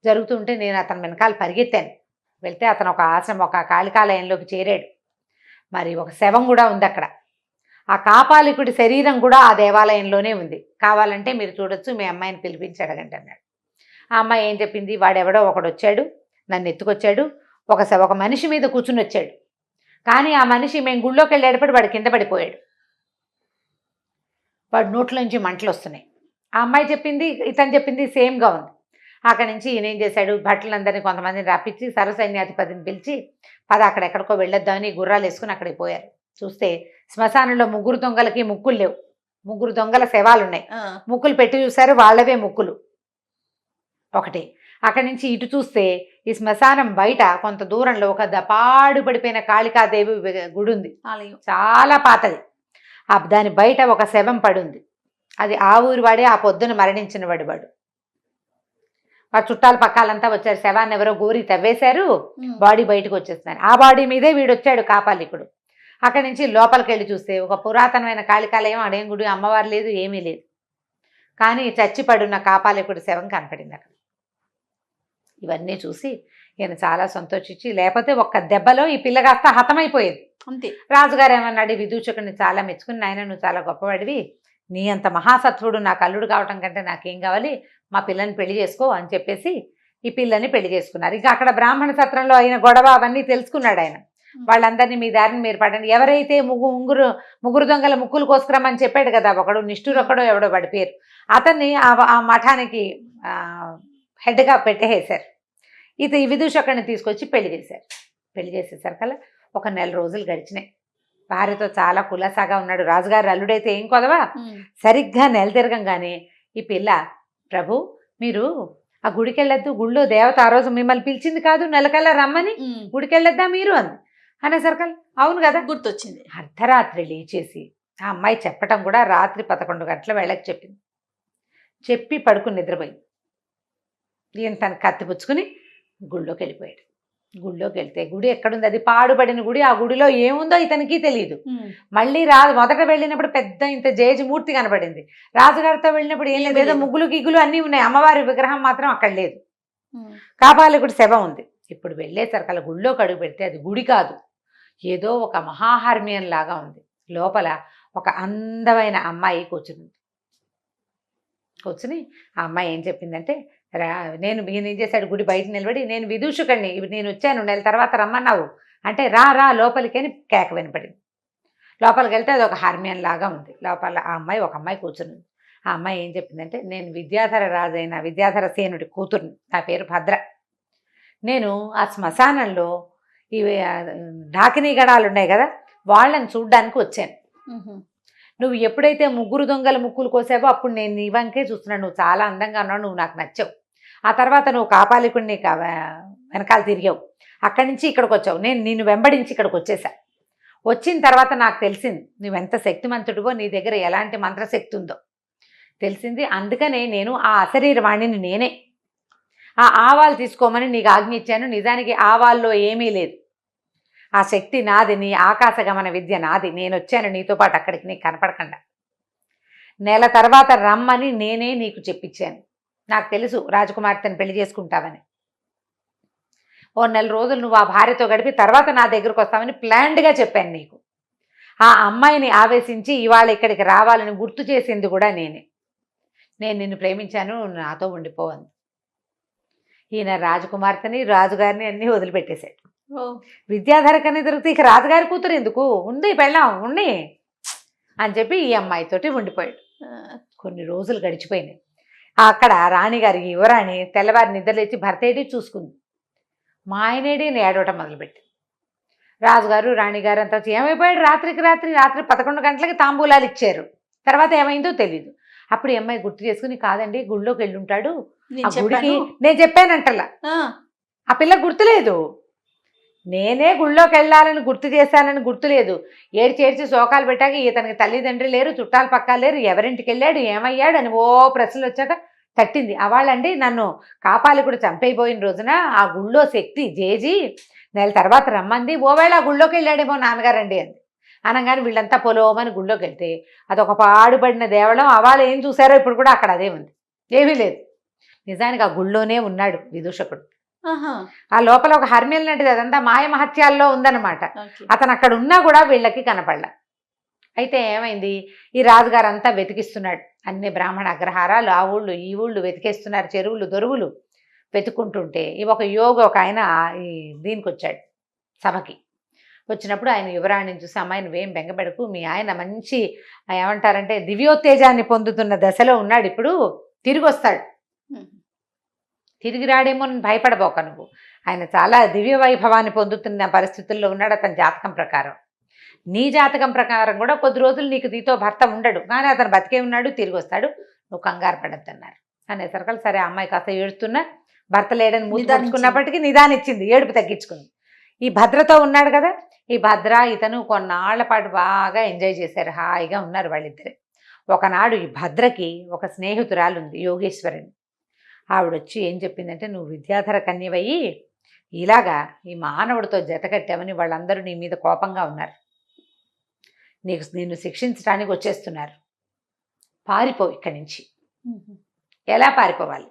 జరుగుతుంటే నేను అతని వెనకాల పరిగెత్తాను. వెళ్తే అతను ఒక ఆశ్రమం, ఒక కాళికాలయంలోకి చేరాడు. మరి ఒక శవం కూడా ఉంది అక్కడ. ఆ కాపాలికుడి శరీరం కూడా ఆ దేవాలయంలోనే ఉంది. కావాలంటే మీరు చూడొచ్చు, మీ అమ్మాయిని పిలిపించి అడగండి అన్నాడు. ఆ అమ్మాయి ఏం చెప్పింది, వాడెవడో ఒకడు వచ్చాడు, నన్ను ఎత్తుకొచ్చాడు, ఒక మనిషి మీద కూర్చుని వచ్చాడు, కానీ ఆ మనిషి మేము గుళ్ళోకి వెళ్ళేటప్పుడు వాడు కింద పడిపోయాడు. వాడు నోట్లోంచి మంటలు వస్తున్నాయి. ఆ అమ్మాయి చెప్పింది ఇతను చెప్పింది సేమ్గా ఉంది. అక్కడి నుంచి ఈయన ఏం చేశాడు, భటులందరినీ కొంతమందిని రప్పించి సర్వసైన్యాధిపతిని పిలిచి పద అక్కడెక్కడికో వెళ్ళొద్దామని గుర్రాలు వేసుకుని అక్కడికి పోయారు. చూస్తే శ్మశానంలో 3 దొంగలకి ముక్కులు లేవు. 3 దొంగల శవాలు ఉన్నాయి. ముక్కులు పెట్టి చూశారు, వాళ్ళవే ముక్కులు ఒకటి. అక్కడి నుంచి ఇటు చూస్తే ఈ శ్మశానం బయట కొంత దూరంలో ఒక పాడు పడిపోయిన కాళికాదేవి గుడి ఉంది, ఆలయం చాలా పాతది. దాని బయట ఒక శవం పడుంది. అది ఆ ఊరి వాడే, ఆ పొద్దున మరణించిన వాడు. వాడు చుట్టాల పక్కాలంతా వచ్చారు. శవాన్ని ఎవరో గోరి తవ్వేశారు, బాడీ బయటకు వచ్చేస్తున్నారు. ఆ బాడీ మీదే వీడు వచ్చాడు కాపాలికుడు. అక్కడి నుంచి లోపలికి వెళ్ళి చూస్తే ఒక పురాతనమైన కాళికాలయం, అడేం గుడి, అమ్మవారు లేదు, ఏమీ లేదు. కానీ చచ్చిపడున్న కాపాలికుడి శవం కనపడింది అక్కడ. ఇవన్నీ చూసి ఈయన చాలా సంతోషించి, లేకపోతే ఒక్క దెబ్బలో ఈ పిల్ల కాస్త హతమైపోయేది అంతే. రాజుగారు ఏమన్నాడు, విదూషకుడిని చాలా మెచ్చుకుని, నాయన నువ్వు చాలా గొప్పవాడివి, నీ అంత మహాసత్వుడు నాకు అల్లుడు కావటం కంటే నాకేం కావాలి, మా పిల్లని పెళ్లి చేసుకో అని చెప్పేసి ఈ పిల్లని పెళ్లి చేసుకున్నారు. ఇక అక్కడ బ్రాహ్మణ సత్రంలో అయిన గొడవ అవన్నీ తెలుసుకున్నాడు ఆయన. వాళ్ళందరినీ మీ దారిని మీరు పడండి. ఎవరైతే ముగ్గురు దొంగల ముక్కులు కోసుకురమ్మని చెప్పాడు కదా ఒకడు, నిష్ఠురొక్కడో ఎవడో వాడి పేరు, అతన్ని ఆ మఠానికి హెడ్గా పెట్టేసారు. ఈ విదూషకుడిని తీసుకొచ్చి పెళ్లి చేశారు. పెళ్లి చేసేసరికల్లా ఒక 1 నెల రోజులు గడిచినాయి. భార్యతో చాలా కులాసాగా ఉన్నాడు. రాజుగారు అల్లుడైతే ఏం కొదవా. సరిగ్గా నెల తిరగంగానే ఈ పిల్ల, ప్రభు మీరు ఆ గుడికి వెళ్ళొద్దు, గుళ్ళో దేవత ఆ రోజు మిమ్మల్ని పిలిచింది కాదు, నెలకల్లా రమ్మని, గుడికి వెళ్ళొద్దా మీరు అంది. అనేసరికల్ అవును కదా గుర్తొచ్చింది. అర్ధరాత్రి లేచేసి ఆ అమ్మాయి చెప్పటం కూడా రాత్రి 11 గంటల వేళకి చెప్పింది. చెప్పి పడుకుని నిద్రపోయింది. ఈయన తన కత్తి పుచ్చుకుని గుళ్ళోకి వెళ్ళిపోయాడు. గుళ్ళోకి వెళ్తే గుడి ఎక్కడుంది, అది పాడుపడిన గుడి. ఆ గుడిలో ఏముందో ఇతనికి తెలియదు. మళ్ళీ మొదట వెళ్ళినప్పుడు పెద్ద ఇంత జేజమూర్తి కనబడింది. రాజుగారితో వెళ్ళినప్పుడు ఏం లేదు, ఏదో ముగ్గులు గిగ్గులు అన్నీ ఉన్నాయి, అమ్మవారి విగ్రహం మాత్రం అక్కడ లేదు. కాపాలికుడి శవం ఉంది. ఇప్పుడు వెళ్ళేసరికి అలా గుళ్ళోకి అడుగు పెడితే అది గుడి కాదు, ఏదో ఒక మహాహర్మ్యం లాగా ఉంది. లోపల ఒక అందమైన అమ్మాయి కూర్చుని ఆ అమ్మాయి ఏం చెప్పిందంటే, ఈయన ఏం చేశాడు, గుడి బయట నిలబడి, నేను విదూషకుడిని, నేను వచ్చాను, నెల తర్వాత రమ్మన్నావు అంటే, రా లోపలికి అని కేక వినపడింది. లోపలికి వెళ్తే అది ఒక హార్మ్యం లాగా ఉంది. లోపల ఒక అమ్మాయి కూర్చుని. ఆ అమ్మాయి ఏం చెప్పిందంటే, నేను విద్యాధర రాజైన విద్యాధర సేనుడి కూతుర్ని, నా పేరు భద్ర. నేను ఆ శ్మశానంలో ఇవి డాకినీ గణాలు ఉన్నాయి కదా, వాళ్ళని చూడ్డానికి వచ్చాను. నువ్వు ఎప్పుడైతే 3 దొంగల ముక్కులు కోసావో అప్పుడు నేను నీ వంకే చూస్తున్నాను, నువ్వు చాలా అందంగా ఉన్నావు, నువ్వు నాకు నచ్చావు. ఆ తర్వాత నువ్వు కాపాలికుడిని వెనకాల తిరిగావు, అక్కడి నుంచి ఇక్కడికి వచ్చావు, నేను నిన్ను వెంబడించి ఇక్కడికి వచ్చేసా. వచ్చిన తర్వాత నాకు తెలిసింది నువ్వెంత శక్తిమంతుడివో, నీ దగ్గర ఎలాంటి మంత్రశక్తి ఉందో తెలిసింది. అందుకనే నేను ఆ అశరీరవాణిని నేనే ఆ ఆవాలు తీసుకోమని నీకు ఆజ్ఞ ఇచ్చాను. నిజానికి ఆవాల్లో ఏమీ లేదు, ఆ శక్తి నాది, నీ ఆకాశగమన విద్య నాది. నేను వచ్చాను నీతో పాటు అక్కడికి, నీకు కనపడకుండా. నెల తర్వాత రమ్మని నేనే నీకు చెప్పించాను. నాకు తెలుసు రాజకుమార్తెను పెళ్లి చేసుకుంటావని. ఓ 1 నెల రోజులు నువ్వు ఆ భార్యతో గడిపి తర్వాత నా దగ్గరకు వస్తామని ప్లాన్డ్గా చెప్పాను నీకు. ఆ అమ్మాయిని ఆవేశించి ఇవాళ ఇక్కడికి రావాలని గుర్తు చేసింది కూడా నేనే. నేను నిన్ను ప్రేమించాను, నాతో ఉండిపోవాలి. ఈయన రాజకుమార్తెని రాజుగారిని అన్నీ వదిలిపెట్టేశాడు. విద్యాధర కన్నా తిరుగుతూ ఇక రాజుగారి కూతురు ఎందుకు, ఉంది పెళ్ళాం ఉండి అని చెప్పి ఈ అమ్మాయితోటి ఉండిపోయాడు. కొన్ని రోజులు గడిచిపోయినాయి. అక్కడ రాణిగారికి యువరాణి తెల్లవారి నిద్రలేచి భర్తేడి చూసుకుంది. మా ఆయనేడి ఏడవటం మొదలుపెట్టి. రాజుగారు రాణిగారు అంతా ఏమైపోయాడు, రాత్రి 11 గంటలకి తాంబూలాలు ఇచ్చారు. తర్వాత ఏమైందో తెలీదు. అప్పుడు ఈ అమ్మాయి గుర్తు చేసుకుని, కాదండి గుళ్ళోకి వెళ్ళుంటాడు, ఆ గుడికి నేను చెప్పానంటలా. ఆ పిల్ల గుర్తులేదు, నేనే గుళ్ళోకి వెళ్ళాలని గుర్తు చేశానని గుర్తులేదు. ఏడ్చేడ్చి శోకాలు పెట్టాక ఇతనికి తల్లిదండ్రి లేరు, చుట్టాలు పక్కాలు లేరు, ఎవరింటికి వెళ్ళాడు, ఏమయ్యాడు అని ఓ ప్రశ్నలు వచ్చాక తట్టింది. అవాళ్ళండి నన్ను కాపాలికుడు చంపైపోయిన రోజున ఆ గుళ్ళో శక్తి జేజీ నెల తర్వాత రమ్మంది, ఓవేళ ఆ గుళ్ళోకి వెళ్ళాడేమో నాన్నగారండి అంది. అనగానే వీళ్ళంతా పొలోమని గుళ్ళోకి వెళ్తే అదొక పాడుబడిన దేవళం. అవాళ్ళు ఏం చూసారో ఇప్పుడు కూడా అక్కడ అదే ఉంది, ఏమీ లేదు. నిజానికి ఆ గుళ్ళోనే ఉన్నాడు విదూషకుడు. ఆ లోపల ఒక హర్మ్యం లాంటిది, అదంతా మాయ మహత్యాల్లో ఉందన్నమాట. అతను అక్కడ ఉన్నా కూడా వీళ్ళకి కనపడలా. అయితే ఏమైంది, ఈ రాజుగారు అంతా వెతికిస్తున్నాడు, అన్ని బ్రాహ్మణ అగ్రహారాలు ఆ ఊళ్ళు ఈ ఊళ్ళు వెతికేస్తున్నారు, చెరువులు దొరువులు వెతుక్కుంటుంటే ఒక యోగి ఒక ఆయన ఈ దీనికి వచ్చాడు సభకి. వచ్చినప్పుడు ఆయన యువరాణిని చూసి, అమ్మాయి నువ్వేం బెంగపెడకు, మీ ఆయన మంచి ఏమంటారంటే దివ్యోత్తేజాన్ని పొందుతున్న దశలో ఉన్నాడు, ఇప్పుడు తిరిగి వస్తాడు, తిరిగి రాడేమో అని భయపడబోక నువ్వు, ఆయన చాలా దివ్య వైభవాన్ని పొందుతున్న పరిస్థితుల్లో ఉన్నాడు అతని జాతకం ప్రకారం. నీ జాతకం ప్రకారం కూడా కొద్ది రోజులు నీతో భర్త ఉండడు, కానీ అతను బతికే ఉన్నాడు, తిరిగి వస్తాడు, నువ్వు కంగారు పడద్దన్నారు. అనేసరికి సరే అమ్మాయి కాస్త ఏడుస్తున్నా, భర్త లేడని మూసుకున్నప్పటికీ నిదానిచ్చింది, ఏడుపు తగ్గించుకుంది. ఈ భద్రతో ఉన్నాడు కదా, ఈ భద్ర ఇతను కొన్నాళ్ల పాటు బాగా ఎంజాయ్ చేశారు, హాయిగా ఉన్నారు వాళ్ళిద్దరే. ఒకనాడు ఈ భద్రకి ఒక స్నేహితురాలు ఉంది, యోగేశ్వరిని. ఆవిడొచ్చి ఏం చెప్పిందంటే, నువ్వు విద్యాధర కన్యవయ్యి ఇలాగా ఈ మానవుడితో జతకట్టామని వాళ్ళందరూ నీ మీద కోపంగా ఉన్నారు, నిన్ను శిక్షించడానికి వచ్చేస్తున్నారు, పారిపో ఇక్కడి నుంచి. ఎలా పారిపోవాలి?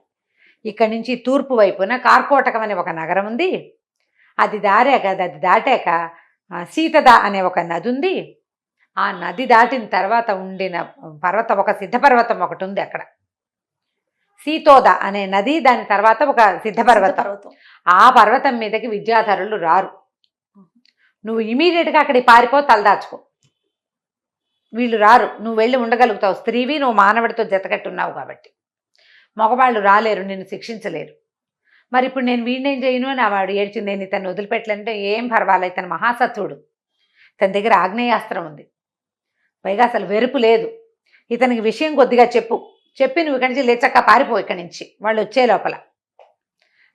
ఇక్కడి నుంచి తూర్పు వైపున కార్కోటకం అనే ఒక నగరం ఉంది, అది దాటాక సీతద అనే ఒక నది ఉంది, ఆ నది దాటిన తర్వాత ఉండిన పర్వతం, ఒక సిద్ధపర్వతం ఒకటి ఉంది అక్కడ, సీతోద అనే నది, దాని తర్వాత ఒక సిద్ధపర్వతం. ఆ పర్వతం మీదకి విద్యాధరులు రారు, నువ్వు ఇమీడియట్గా అక్కడికి పారిపో, తలదాచుకో, వీళ్ళు రారు, నువ్వు వెళ్ళి ఉండగలుగుతావు, స్త్రీవి, నువ్వు మానవుడితో జతకట్టున్నావు కాబట్టి, మగవాళ్ళు రాలేరు, నిన్ను శిక్షించలేరు. మరి ఇప్పుడు నేను వీడినేం చేయను అని వాడు ఏడ్చింది. నేను ఇతను వదిలిపెట్టలేంటే ఏం పర్వాలేదు, ఇతను మహాసత్వుడు, తన దగ్గర ఆగ్నేయాస్త్రం ఉంది, పైగా అసలు వెరుపు లేదు, ఇతనికి విషయం కొద్దిగా చెప్పి నువ్వు ఇక్కడి నుంచి లేచక్క పారిపో ఇక్కడి నుంచి, వాళ్ళు వచ్చే లోపల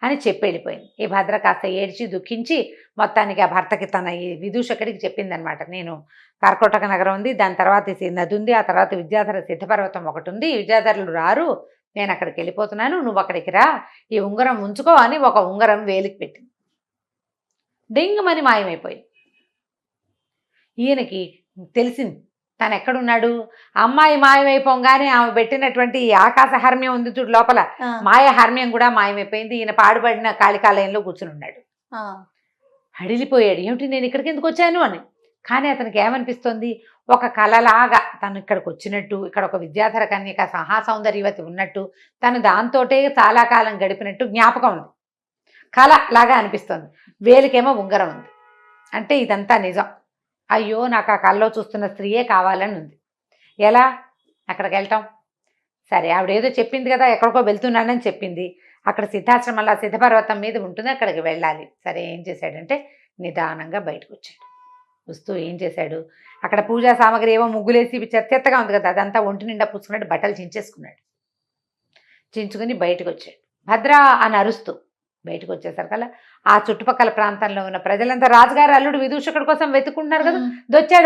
అని చెప్పి వెళ్ళిపోయింది. ఈ భద్ర కాస్త ఏడ్చి దుఃఖించి మొత్తానికి ఆ భర్తకి తన ఈ విదూషకుడికి చెప్పిందనమాట, నేను కార్కోటక నగరం ఉంది, దాని తర్వాత ఈ నది ఉంది, ఆ తర్వాత విద్యాధర సిద్ధపర్వతం ఒకటి ఉంది, విద్యాధరులు రారు, నేను అక్కడికి వెళ్ళిపోతున్నాను, నువ్వు అక్కడికి రా, ఈ ఉంగరం ఉంచుకో అని ఒక ఉంగరం వేలికి పెట్టింది. డింగమని మాయమైపోయింది. ఈయనకి తెలిసింది తను ఎక్కడున్నాడు. అమ్మాయి మాయమైపోగానే ఆమె పెట్టినటువంటి ఆకాశ హర్మ్యం ఉంది చూడు లోపల, మాయ హర్మ్యం కూడా మాయమైపోయింది. ఈయన పాడుపడిన కాళికాలయంలో కూర్చుని ఉన్నాడు. హడిలిపోయాడు, ఏమిటి నేను ఇక్కడికి ఎందుకు వచ్చాను అని. కానీ అతనికి ఏమనిపిస్తోంది, ఒక కళలాగా తను ఇక్కడికి వచ్చినట్టు, ఇక్కడ ఒక విద్యాధర కన్యక మహాసౌందర్యవతి ఉన్నట్టు, తను దాంతోటే చాలా కాలం గడిపినట్టు జ్ఞాపకం ఉంది, కళ లాగా అనిపిస్తుంది. వేలికేమో ఉంగరం ఉంది, అంటే ఇదంతా నిజం. అయ్యో నాకు ఆ కళ్ళలో చూస్తున్న స్త్రీయే కావాలని ఉంది. ఎలా అక్కడికి వెళ్తాం? సరే ఆవిడేదో చెప్పింది కదా, ఎక్కడికో వెళ్తున్నానని చెప్పింది, అక్కడ సిద్ధాశ్రమంలో సిద్ధపర్వతం మీద ఉంటుంది, అక్కడికి వెళ్ళాలి. సరే ఏం చేశాడంటే నిదానంగా బయటకు వచ్చాడు. వస్తూ ఏం చేశాడు, అక్కడ పూజా సామాగ్రి ఏవో ముగ్గులేసి చెత్తగా ఉంది కదా, అదంతా ఒంటి నిండా పూసుకున్నాడు, బట్టలు చించేసుకున్నాడు. చించుకుని బయటకు వచ్చాడు. భద్రా అని అరుస్తూ బయటకు వచ్చేసరికల్లా ఆ చుట్టుపక్కల ప్రాంతంలో ఉన్న ప్రజలంతా రాజుగారు అల్లుడు విదూషకుడి కోసం వెతుకుంటున్నారు కదా,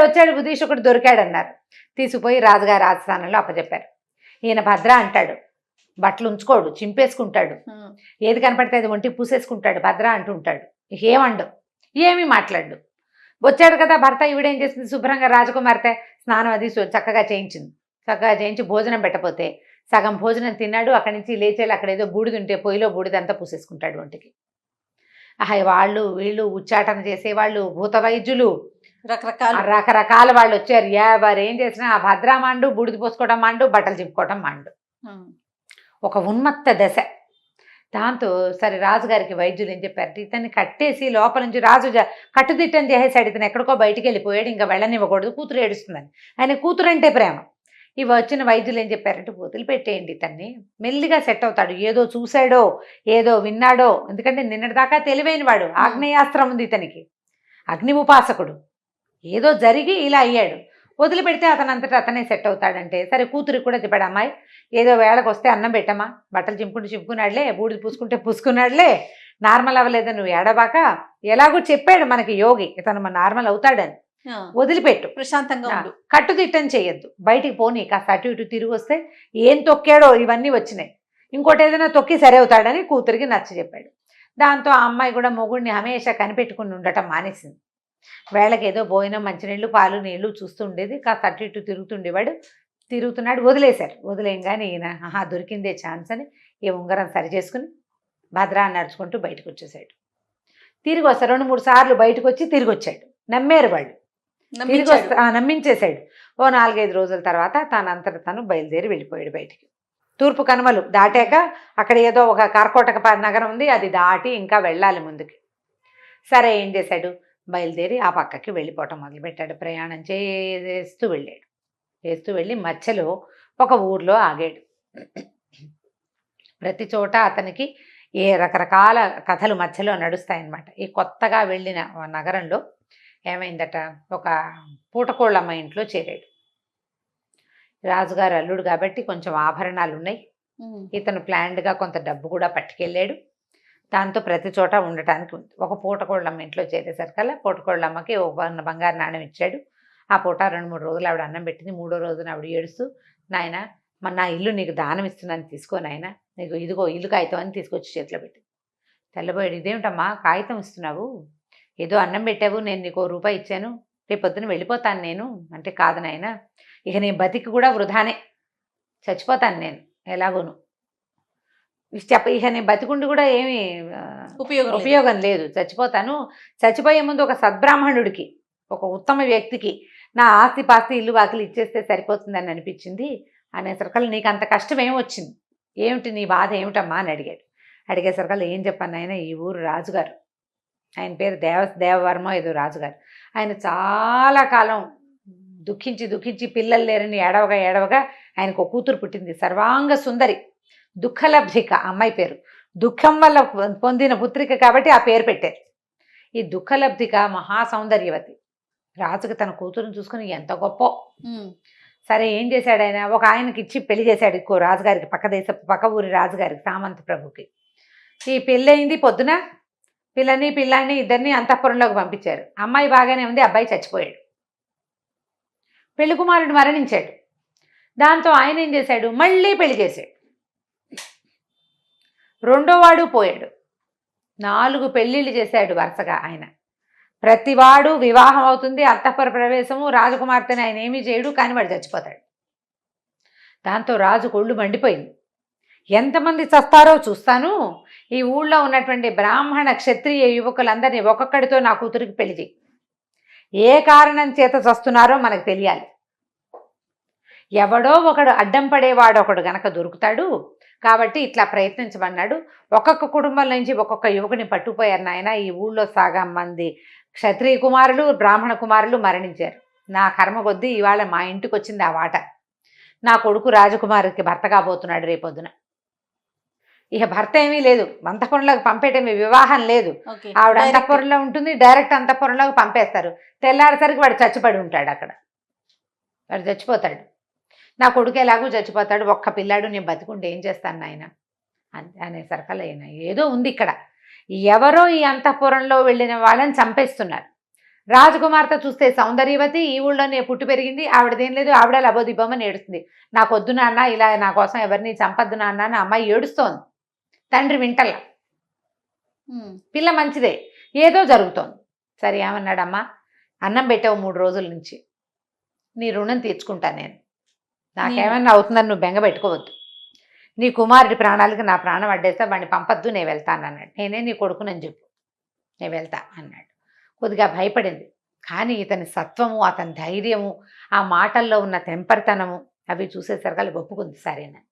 వచ్చాడు విదూషకుడు దొరికాడు అన్నారు. తీసుకుపోయి రాజుగారి ఆస్థానంలో అప్పచెప్పారు. ఈయన భద్ర అంటాడు, బట్టలు ఉంచుకోడు, చింపేసుకుంటాడు, ఏది కనపడితే అది ఒంటికి పూసేసుకుంటాడు, భద్ర అంటుంటాడు. ఏమండు, ఏమీ మాట్లాడు. వచ్చాడు కదా భర్త, ఈవిడేం చేసింది, శుభ్రంగా రాజకుమార్తె స్నానం అది చక్కగా చేయించి భోజనం పెట్టపోతే సగం భోజనం తిన్నాడు. అక్కడి నుంచి లేచేళ్ళు అక్కడ ఏదో బూడిదుంటే పొయ్యిలో బూడిదంతా పూసేసుకుంటాడు ఒంటికి. వాళ్ళు వీళ్ళు ఉచ్చాటన చేసేవాళ్ళు, భూత వైద్యులు, రకరకాల వాళ్ళు వచ్చారు. ఎవరు ఏం చేసినా ఆ భద్రా మాండు, బూడిది పోసుకోవడం మాండు, బట్టలు చింపుకోవడం మాండు. ఒక ఉన్మత్త దశ. దాంతో సరే రాజుగారికి వైద్యులు ఏం చెప్పారు, ఇతన్ని కట్టేసి లోపల నుంచి రాజు కట్టుదిట్టం చేసేసాడు, ఇతను ఎక్కడికో బయటికి వెళ్ళిపోయాడు, ఇంకా వెళ్ళనివ్వకూడదు, కూతురు ఏడుస్తుందని. ఆయన కూతురు అంటే ప్రేమ. ఇవి వచ్చిన వైద్యులు ఏం చెప్పారంటే వదిలిపెట్టేయండి, ఇతన్ని మెల్లిగా సెట్ అవుతాడు, ఏదో చూశాడో ఏదో విన్నాడో, ఎందుకంటే నిన్నటిదాకా తెలివైన వాడు, ఆగ్నేయాస్త్రం ఉంది ఇతనికి, అగ్ని ఉపాసకుడు, ఏదో జరిగి ఇలా అయ్యాడు, వదిలిపెడితే అతనంతటా అతనే సెట్ అవుతాడంటే. సరే కూతురికి కూడా చెప్పాడు, అమ్మాయి ఏదో వేళకు వస్తే అన్నం పెట్టమ్మా, బట్టలు చింపుకున్నాడులే, బూడిది పూసుకుంటే పూసుకున్నాడులే, నార్మల్ అవ్వలేదని నువ్వు ఏడబాక, ఎలాగో చెప్పాడు మనకి యోగి, ఇతను నార్మల్ అవుతాడని, వదిలిపెట్టు, ప్రశాంతంగా ఉండు, కట్టుదిట్టం చేయొద్దు, బయటికి పోనీ, కాస్త అటు ఇటు తిరిగి వస్తే ఏం తొక్కాడో ఇవన్నీ వచ్చినాయి, ఇంకోటి ఏదైనా తొక్కి సరే అవుతాడని కూతురికి నచ్చ చెప్పాడు. దాంతో ఆ అమ్మాయి కూడా మొగుడిని హమేషా కనిపెట్టుకుని ఉండటం మానేసింది. వేళకి ఏదో భోజనం, మంచినీళ్ళు, పాలు, నీళ్లు చూస్తూ ఉండేది, కాస్త అటు ఇటు తిరుగుతున్నాడు. వదిలేశారు. వదిలేయంగానే ఈయన దొరికిందే ఛాన్స్ అని ఈ ఉంగరం సరి చేసుకుని భద్రా నడుచుకుంటూ బయటకు వచ్చేసాడు. తిరిగి వస్తారు 2-3 సార్లు బయటకు వచ్చి తిరిగి వచ్చాడు. నమ్మారు వాళ్ళు, తిరిగి నమ్మించేశాడు. ఓ 4-5 రోజుల తర్వాత తనంతట తను బయలుదేరి వెళ్ళిపోయాడు బయటికి. తూర్పు కనుమలు దాటాక అక్కడ ఏదో ఒక కార్కోటక నగరం ఉంది, అది దాటి ఇంకా వెళ్ళాలి ముందుకి. సరే ఏం చేశాడు, బయలుదేరి ఆ పక్కకి వెళ్ళిపోవటం మొదలుపెట్టాడు. ప్రయాణం చేస్తూ వెళ్ళి మధ్యలో ఒక ఊర్లో ఆగాడు. ప్రతి చోట అతనికి రకరకాల కథలు మధ్యలో నడుస్తాయన్నమాట. ఈ కొత్తగా వెళ్ళిన నగరంలో ఏమైందట, ఒక పూటకోళ్ళమ్మ ఇంట్లో చేరాడు. రాజుగారు అల్లుడు కాబట్టి కొంచెం ఆభరణాలు ఉన్నాయి. ఇతను ప్లాన్డ్గా కొంత డబ్బు కూడా పట్టుకెళ్ళాడు. దాంతో ప్రతి చోట ఉండటానికి ఉంది. ఒక పూటకోళ్ళమ్మ ఇంట్లో చేరేసరికల్లా పూటకోళ్ళమ్మకి ఒక బంగారు నాణ్యం ఇచ్చాడు. ఆ పూట 2-3 రోజులు ఆవిడ అన్నం పెట్టింది. 3వ రోజున ఆవిడ ఏడుస్తూ, నాయన మన నా ఇల్లు నీకు దానం ఇస్తున్నాను, తీసుకో నాయన, నీకు ఇదిగో ఇల్లు కాగితం అని తీసుకొచ్చి చేతిలో పెట్టింది. తెల్లబోయాడు, ఇదేమిటమ్మా కాగితం ఇస్తున్నావు, ఏదో అన్నం పెట్టావు, నేను నీకు ₹1 ఇచ్చాను, రేపు పొద్దున వెళ్ళిపోతాను నేను అంటే, కాదు నాయన, ఇక నేను బతికి కూడా వృధానే, చచ్చిపోతాను నేను ఎలాగోను, ఇక నేను బతికుండి కూడా ఏమీ ఉపయోగం లేదు, చచ్చిపోతాను, చచ్చిపోయే ముందు ఒక సద్బ్రాహ్మణుడికి, ఒక ఉత్తమ వ్యక్తికి నా ఆస్తి పాస్తి ఇల్లు వాకిలు ఇచ్చేస్తే సరిపోతుందని అనిపించింది అనేసరికల్లా నీకు అంత కష్టం ఏమొచ్చింది, ఏమిటి నీ బాధ ఏమిటమ్మా అని అడిగాడు. అడిగేసరికల్లా ఏం చెప్పాను ఆయన, ఈ ఊరు రాజుగారు, ఆయన పేరు దేవవర్మ ఏదో రాజుగారు, ఆయన చాలా కాలం దుఃఖించి పిల్లలు లేరని ఏడవగా ఆయనకు ఒక కూతురు పుట్టింది, సర్వాంగ సుందరి, దుఃఖలబ్ధిక అమ్మాయి పేరు, దుఃఖం వల్ల పొందిన పుత్రిక కాబట్టి ఆ పేరు పెట్టారు. ఈ దుఃఖలబ్ధిక మహాసౌందర్యవతి. రాజుకి తన కూతురుని చూసుకుని ఎంత గొప్ప. సరే ఏం చేశాడు ఆయన, ఒక ఆయనకి ఇచ్చి పెళ్లి చేశాడు ఇంకో రాజుగారికి, పక్క ఊరి రాజుగారికి, సామంత ప్రభుకి. ఈ పెళ్ళయింది, పొద్దున పిల్లాన్ని ఇద్దరిని అంతఃపురంలోకి పంపించారు. అమ్మాయి బాగానే ఉంది, అబ్బాయి చచ్చిపోయాడు. పెళ్లి కుమారుడు మరణించాడు. దాంతో ఆయన ఏం చేశాడు, మళ్ళీ పెళ్లి చేశాడు. రెండోవాడు పోయాడు. 4 పెళ్ళిళ్ళు చేశాడు వరుసగా ఆయన. ప్రతివాడు వివాహం అవుతుంది, అంతఃపుర ప్రవేశము, రాజకుమార్తెని ఆయన ఏమీ చేయడు, కానీ వాడు చచ్చిపోతాడు. దాంతో రాజు కొళ్ళు మండిపోయింది. ఎంతమంది చస్తారో చూస్తాను, ఈ ఊళ్ళో ఉన్నటువంటి బ్రాహ్మణ క్షత్రియ యువకులందరినీ ఒక్కొక్కడితో నా కూతురికి పెళ్లి చేయి, ఏ కారణం చేత చస్తున్నారో మనకు తెలియాలి, ఎవడో ఒకడు అడ్డం పడేవాడు ఒకడు గనక దొరుకుతాడు, కాబట్టి ఇట్లా ప్రయత్నించమన్నాడు. ఒక్కొక్క కుటుంబం నుంచి ఒక్కొక్క యువకుని పట్టుకుపోయారు నాయన. ఈ ఊళ్ళో సగం మంది క్షత్రియ కుమారులు బ్రాహ్మణ కుమారులు మరణించారు. నా కర్మ కొద్దీ ఇవాళ మా ఇంటికి వచ్చింది ఆ వాట. నా కొడుకు రాజకుమారికి భర్త కాబోతున్నాడు రేపొద్దున. ఇక భర్త ఏమీ లేదు, అంతఃపురంలోకి పంపేటేమీ, వివాహం లేదు, ఆవిడ అంతఃపురంలో ఉంటుంది, డైరెక్ట్ అంతఃపురంలోకి పంపేస్తారు. తెల్లారేసరికి వాడు చచ్చిపడి ఉంటాడు అక్కడ, వాడు చచ్చిపోతాడు. నా కొడుకు ఎలాగూ చచ్చిపోతాడు, ఒక్క పిల్లాడు, నేను బతికుంటే ఏం చేస్తాను నాయన అనేసరికల్లా అయినా ఏదో ఉంది ఇక్కడ, ఎవరో ఈ అంతఃపురంలో వెళ్ళిన వాళ్ళని చంపేస్తున్నారు. రాజకుమార్తె చూస్తే సౌందర్యవతి, ఈ ఊళ్ళోనే పుట్టి పెరిగింది, ఆవిడదేం లేదు, ఆవిడ లబోదిబ్బమని ఏడుస్తుంది. నాకు వద్దు నాన్న, ఇలా నా కోసం ఎవరిని చంపద్దు నాన్న అని అమ్మాయి ఏడుస్తోంది. తండ్రి వింటల్లా. పిల్ల మంచిదే, ఏదో జరుగుతోంది. సరే ఏమన్నాడమ్మా, అన్నం పెట్టావు 3 రోజుల నుంచి, నీ రుణం తీర్చుకుంటా నేను, నాకేమన్నా అవుతుందని నువ్వు బెంగ పెట్టుకోవద్దు, నీ కుమారుడి ప్రాణాలకి నా ప్రాణం అడ్డేస్తా, వాడిని పంపద్దు, నేను వెళ్తాను అన్నాడు. నేనే నీ కొడుకునని చెప్పు, నేను వెళ్తా అన్నాడు. కొద్దిగా భయపడింది, కానీ ఇతని సత్వము, అతని ధైర్యము, ఆ మాటల్లో ఉన్న తెంపరితనము అవి చూసేసరికి ఒప్పుకుంది. సరేనా,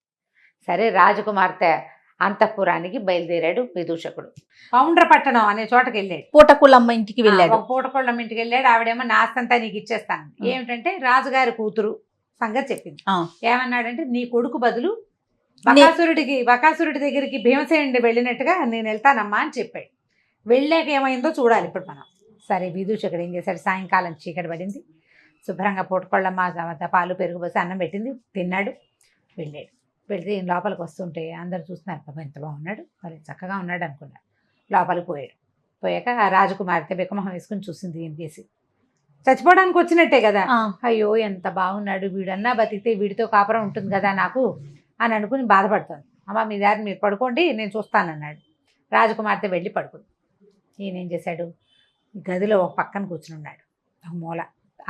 సరే రాజకుమార్తె అంతఃపురానికి బయలుదేరాడు విదూషకుడు. పౌండ్రపట్టణం అనే చోటకి వెళ్ళాడు. పూటకోళ్ళమ్మ ఇంటికి వెళ్ళాడు. పూటకోళ్ళమ్మ ఇంటికి వెళ్ళాడు. ఆవిడేమో నాస్తంతా నీకు ఇచ్చేస్తాను. ఏమిటంటే రాజుగారి కూతురు సంగతి చెప్పింది. ఏమన్నాడంటే, నీ కొడుకు బదులు బకాసురుడి దగ్గరికి భీమసేనుడి వెళ్ళినట్టుగా నేను వెళ్తానమ్మా అని చెప్పాడు. వెళ్ళాక ఏమైందో చూడాలి ఇప్పుడు మనం. సరే విదూషకుడు ఏం చేశాడు, సాయంకాలం చీకటి పడింది, శుభ్రంగా పూటకోళ్ళమ్మ పాలు పెరుగు పోసి అన్నం పెట్టింది, తిన్నాడు, వెళ్ళాడు. వెళ్తే లోపలికి వస్తుంటే అందరు చూస్తున్నారు, పాపం ఎంత బాగున్నాడు, మరి చక్కగా ఉన్నాడు అనుకున్నాడు. లోపలికి పోయాడు. పోయాక ఆ రాజకుమార్తె బిక్కమొహం వేసుకుని చూసింది, ఏం చేసి చచ్చిపోవడానికి వచ్చినట్టే కదా, అయ్యో ఎంత బాగున్నాడు, వీడన్నా బతికితే వీడితో కాపురం ఉంటుంది కదా నాకు అని అనుకుని బాధపడుతుంది. అమ్మ మీ దారి మీరు పడుకోండి, నేను చూస్తానన్నాడు. రాజకుమార్తె వెళ్ళి పడుకుంది. ఈయనేం చేశాడు, గదిలో ఒక పక్కన కూర్చుని ఉన్నాడు. ఒక మూల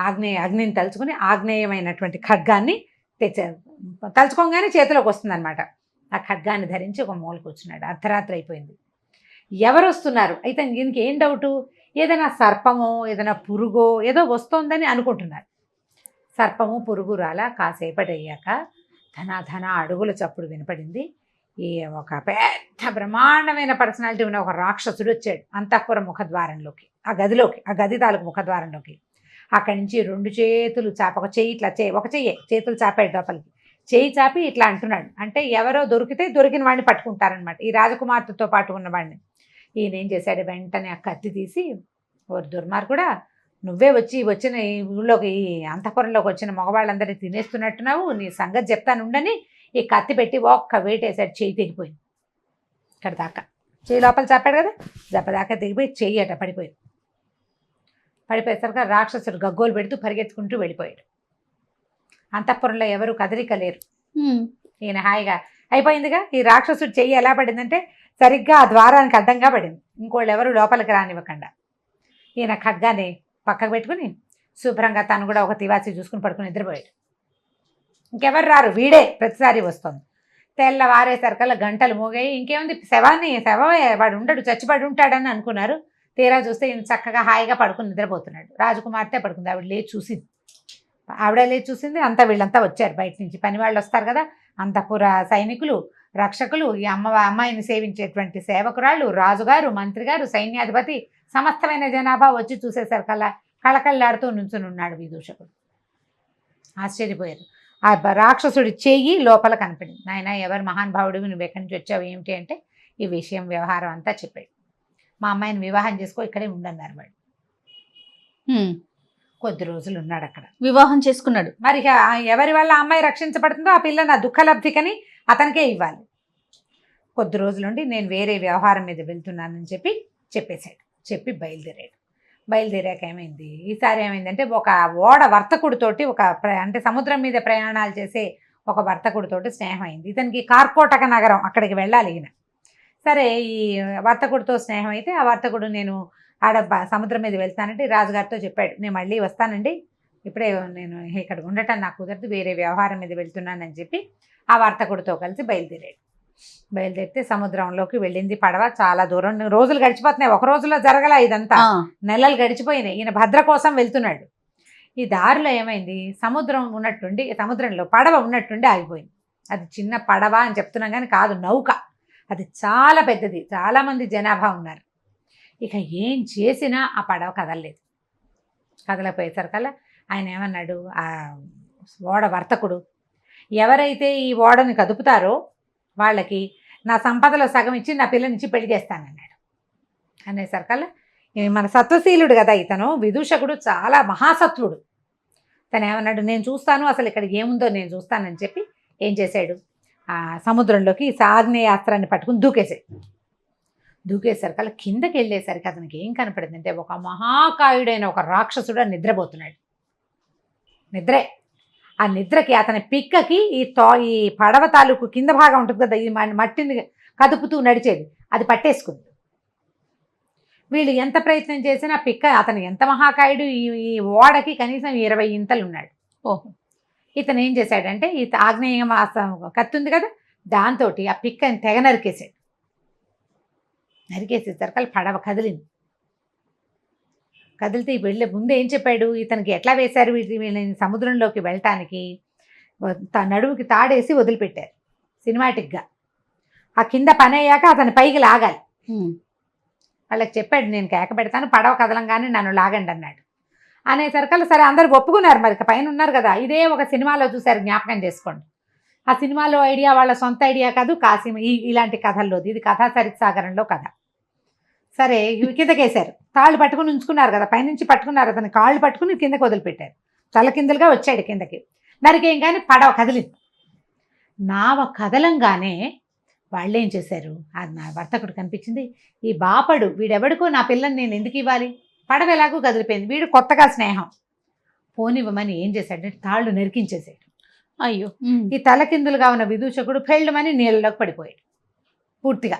అగ్నిని తలుచుకుని ఆగ్నేయమైనటువంటి ఖడ్గాన్ని తెచ్చారు. తలుచుకోగానే చేతిలోకి వస్తుందన్నమాట. ఆ ఖడ్గాన్ని ధరించి ఒక మూల కూర్చున్నాడు. అర్ధరాత్రి అయిపోయింది. ఎవరు వస్తున్నారు అయితే దీనికి ఏం డౌటు, ఏదైనా సర్పమో ఏదైనా పురుగో ఏదో వస్తోందని అనుకుంటున్నారు. సర్పము పురుగు రాలా. కాసేపటి అయ్యాక ధన అడుగుల చప్పుడు వినపడింది. ఈ ఒక పెద్ద బ్రహ్మాండమైన పర్సనాలిటీ ఉన్న ఒక రాక్షసుడు వచ్చాడు అంతఃపుర ముఖద్వారంలోకి, ఆ గదిలోకి, ఆ గది తాలూకు ముఖద్వారంలోకి. అక్కడి నుంచి 2 చేతులు చాప, ఒక చెయ్యి ఇట్లా ఒక చెయ్యే చేతులు చాపాడు లోపలికి. చెయ్యి చాపి ఇట్లా అంటున్నాడు. అంటే ఎవరో దొరికితే దొరికిన వాడిని పట్టుకుంటారనమాట, ఈ రాజకుమార్తెతో పాటు ఉన్నవాడిని. ఈయన ఏం చేశాడు, వెంటనే ఆ కత్తి తీసి, ఓ దుర్మార్గుడా, నువ్వే వచ్చిన ఈ ఊళ్ళోకి, ఈ అంతఃపురంలోకి వచ్చిన మగవాళ్ళందరినీ తినేస్తున్నట్టున్నావు, నీ సంగతి చెప్తానుండని ఈ కత్తి పెట్టి ఒక్క వేటేశాడు. చెయ్యి తెగిపోయింది. ఇక్కడ దాకా చెయ్యి లోపల చాపాడు కదా, దెబ్బదాకా తెగిపోయి చెయ్యి అట పడిపోయింది. పడిపోయేసరికి రాక్షసుడు గగ్గోలు పెడుతూ పరిగెత్తుకుంటూ వెళ్ళిపోయాడు. అంతఃపురంలో ఎవరు కదలిక లేరు. ఈయన హాయిగా అయిపోయిందిగా. ఈ రాక్షసుడు చెయ్యి ఎలా పడిందంటే సరిగ్గా ఆ ద్వారానికి అడ్డంగా పడింది, ఇంకోళ్ళు ఎవరు లోపలికి రానివ్వకుండా. ఈయన ఖడ్గాని పక్కకు పెట్టుకుని శుభ్రంగా తను కూడా ఒక తివాసి చూసుకుని పడుకుని నిద్రపోయాడు. ఇంకెవరు రారు, వీడే ప్రతిసారి వస్తుంది. తెల్లవారేసరికల్లా గంటలు మోగాయి. ఇంకేముంది, శవమే, వాడు ఉండడు, చచ్చిపడి ఉంటాడని అనుకున్నారు. తీరా చూస్తే ఈయన చక్కగా హాయిగా పడుకుని నిద్రపోతున్నాడు. రాజకుమార్తె పడుకుంది. ఆవిడ లేచి చూసింది. అంతా వీళ్ళంతా వచ్చారు బయట నుంచి, పని వాళ్ళు వస్తారు కదా, అంతఃపుర సైనికులు, రక్షకులు, ఈ అమ్మాయిని సేవించేటువంటి సేవకురాళ్ళు, రాజుగారు, మంత్రి గారు, సైన్యాధిపతి, సమస్తమైన జనాభా వచ్చి చూసేసరికల్లా కళకళ్ళాడుతూ నుంచుని ఉన్నాడు విదూషకుడు. ఆశ్చర్యపోయారు. ఆ రాక్షసుడి చెయ్యి లోపల కనపడింది. నాయన, ఎవరు మహానుభావుడివి, నువ్వు ఎక్కడి నుంచి వచ్చావు ఏమిటి అంటే ఈ విషయం వ్యవహారం అంతా చెప్పాడు. మా అమ్మాయిని వివాహం చేసుకో, ఇక్కడే ఉండన్నారు వాడు. కొద్ది రోజులు ఉన్నాడు అక్కడ, వివాహం చేసుకున్నాడు. మరి ఎవరి వల్ల ఆ అమ్మాయి రక్షించబడుతుందో ఆ పిల్ల నా దుఃఖలబ్ధికని అతనికే ఇవ్వాలి. కొద్ది రోజులుండి నేను వేరే వ్యవహారం మీద వెళ్తున్నానని చెప్పేశాడు. చెప్పి బయలుదేరాక ఏమైంది, ఈసారి ఏమైందంటే ఒక ఓడ వర్తకుడితోటి అంటే సముద్రం మీద ప్రయాణాలు చేసే ఒక వర్తకుడితోటి స్నేహం అయింది. ఇతనికి కార్కోటక నగరం, అక్కడికి వెళ్ళాలి ఈయన. సరే, ఈ వర్తకుడితో స్నేహం అయితే ఆ వర్తకుడు నేను ఆడ సముద్రం మీద వెళ్తానంటే రాజుగారితో చెప్పాడు, నేను మళ్ళీ వస్తానండి, ఇప్పుడే నేను ఇక్కడ ఉండటం నాకు కుదరదు, వేరే వ్యవహారం మీద వెళ్తున్నానని చెప్పి ఆ వర్తకుడితో కలిసి బయలుదేరితే సముద్రంలోకి వెళ్ళింది పడవ. చాలా దూరం, రోజులు గడిచిపోతున్నాయి. ఒక రోజులో జరగల ఇదంతా, నెలలు గడిచిపోయినాయి. ఈయన భద్ర కోసం వెళ్తున్నాడు. ఈ దారిలో ఏమైంది, సముద్రంలో పడవ ఉన్నట్టుండి ఆగిపోయింది. అది చిన్న పడవ అని చెప్తున్నాం కానీ కాదు, నౌక. అది చాలా పెద్దది, చాలామంది జనాభా ఉన్నారు. ఇక ఏం చేసినా ఆ పడవ కదలపోయేసరికల్లా ఆయన ఏమన్నాడు, ఆ ఓడ వర్తకుడు, ఎవరైతే ఈ ఓడని కదుపుతారో వాళ్ళకి నా సంపదలో సగం ఇచ్చి నా పిల్లనిచ్చి పెళ్లి చేస్తానన్నాడు. అనేసరికల్లా మన సత్వశీలుడు కదా ఇతను, విదూషకుడు చాలా మహాసత్వుడు. తను ఏమన్నాడు, నేను చూస్తాను, అసలు ఇక్కడ ఏముందో నేను చూస్తానని చెప్పి ఏం చేశాడు, ఆ సముద్రంలోకి ఆగ్నేయాస్త్రాన్ని పట్టుకుని దూకేసరికల్లా కిందకి వెళ్ళేసరికి అతనికి ఏం కనపడిందంటే ఒక మహాకాయుడైన ఒక రాక్షసుడు నిద్రపోతున్నాడు. ఆ నిద్రకి అతని పిక్కకి ఈ పడవ తాలూకు కింద భాగం ఉంటుంది కదా, ఈ మట్టిని కదుపుతూ నడిచేది, అది పట్టేసుకుంది. వీళ్ళు ఎంత ప్రయత్నం చేసినా పిక్క, అతను ఎంత మహాకాయుడు, ఈ ఓడకి కనీసం 20 ఇంతలు ఉన్నాడు. ఇతను ఏం చేశాడంటే ఈ ఆగ్నేయ కత్తి ఉంది కదా, దాంతో ఆ పిక్కని తెగ నరికేసేసరికి పడవ కదిలితే వెళ్ళే ముందు ఏం చెప్పాడు, ఇతనికి ఎట్లా వేశారు వీళ్ళని సముద్రంలోకి వెళ్ళటానికి, నడువుకి తాడేసి వదిలిపెట్టారు సినిమాటిక్గా. ఆ కింద పని అయ్యాక అతని పైకి లాగాలి. వాళ్ళకి చెప్పాడు, నేను కేక పెడతాను, పడవ కదలంగానే నన్ను లాగండి అన్నాడు. అనేసరికల్లా సరే అందరు ఒప్పుకున్నారు. మరి పైన ఉన్నారు కదా, ఇదే ఒక సినిమాలో చూశారు, జ్ఞాపకం చేసుకోండి. ఆ సినిమాలో ఐడియా వాళ్ళ సొంత ఐడియా కాదు, కాసిం ఇలాంటి కథల్లోది, ఇది కథా సరిత్సాగరంలో కథ. సరే, కిందకేశారు, తాళ్ళు పట్టుకుని ఉంచుకున్నారు కదా, పైనుంచి పట్టుకున్నారు, అతని కాళ్ళు పట్టుకుని కిందకి వదిలిపెట్టారు. తల కిందలుగా వచ్చాడు కిందకి. నరికేం కానీ పడవ కదిలింది. నావ కదలంగానే వాళ్ళు ఏం చేశారు, అది నా వర్తకుడు కనిపించింది, ఈ బాపడు వీడెవడికో నా పిల్లని నేను ఎందుకు ఇవ్వాలి, పడవ ఎలాగూ కదిలిపోయింది, వీడు కొత్తగా స్నేహం పోనివ్వమని ఏం చేశాడంటే తాళ్ళు నరికించేశాడు. అయ్యో, ఈ తలకిందులుగా ఉన్న విదూషకుడు పెళ్ళమని నీళ్ళలోకి పడిపోయాడు పూర్తిగా.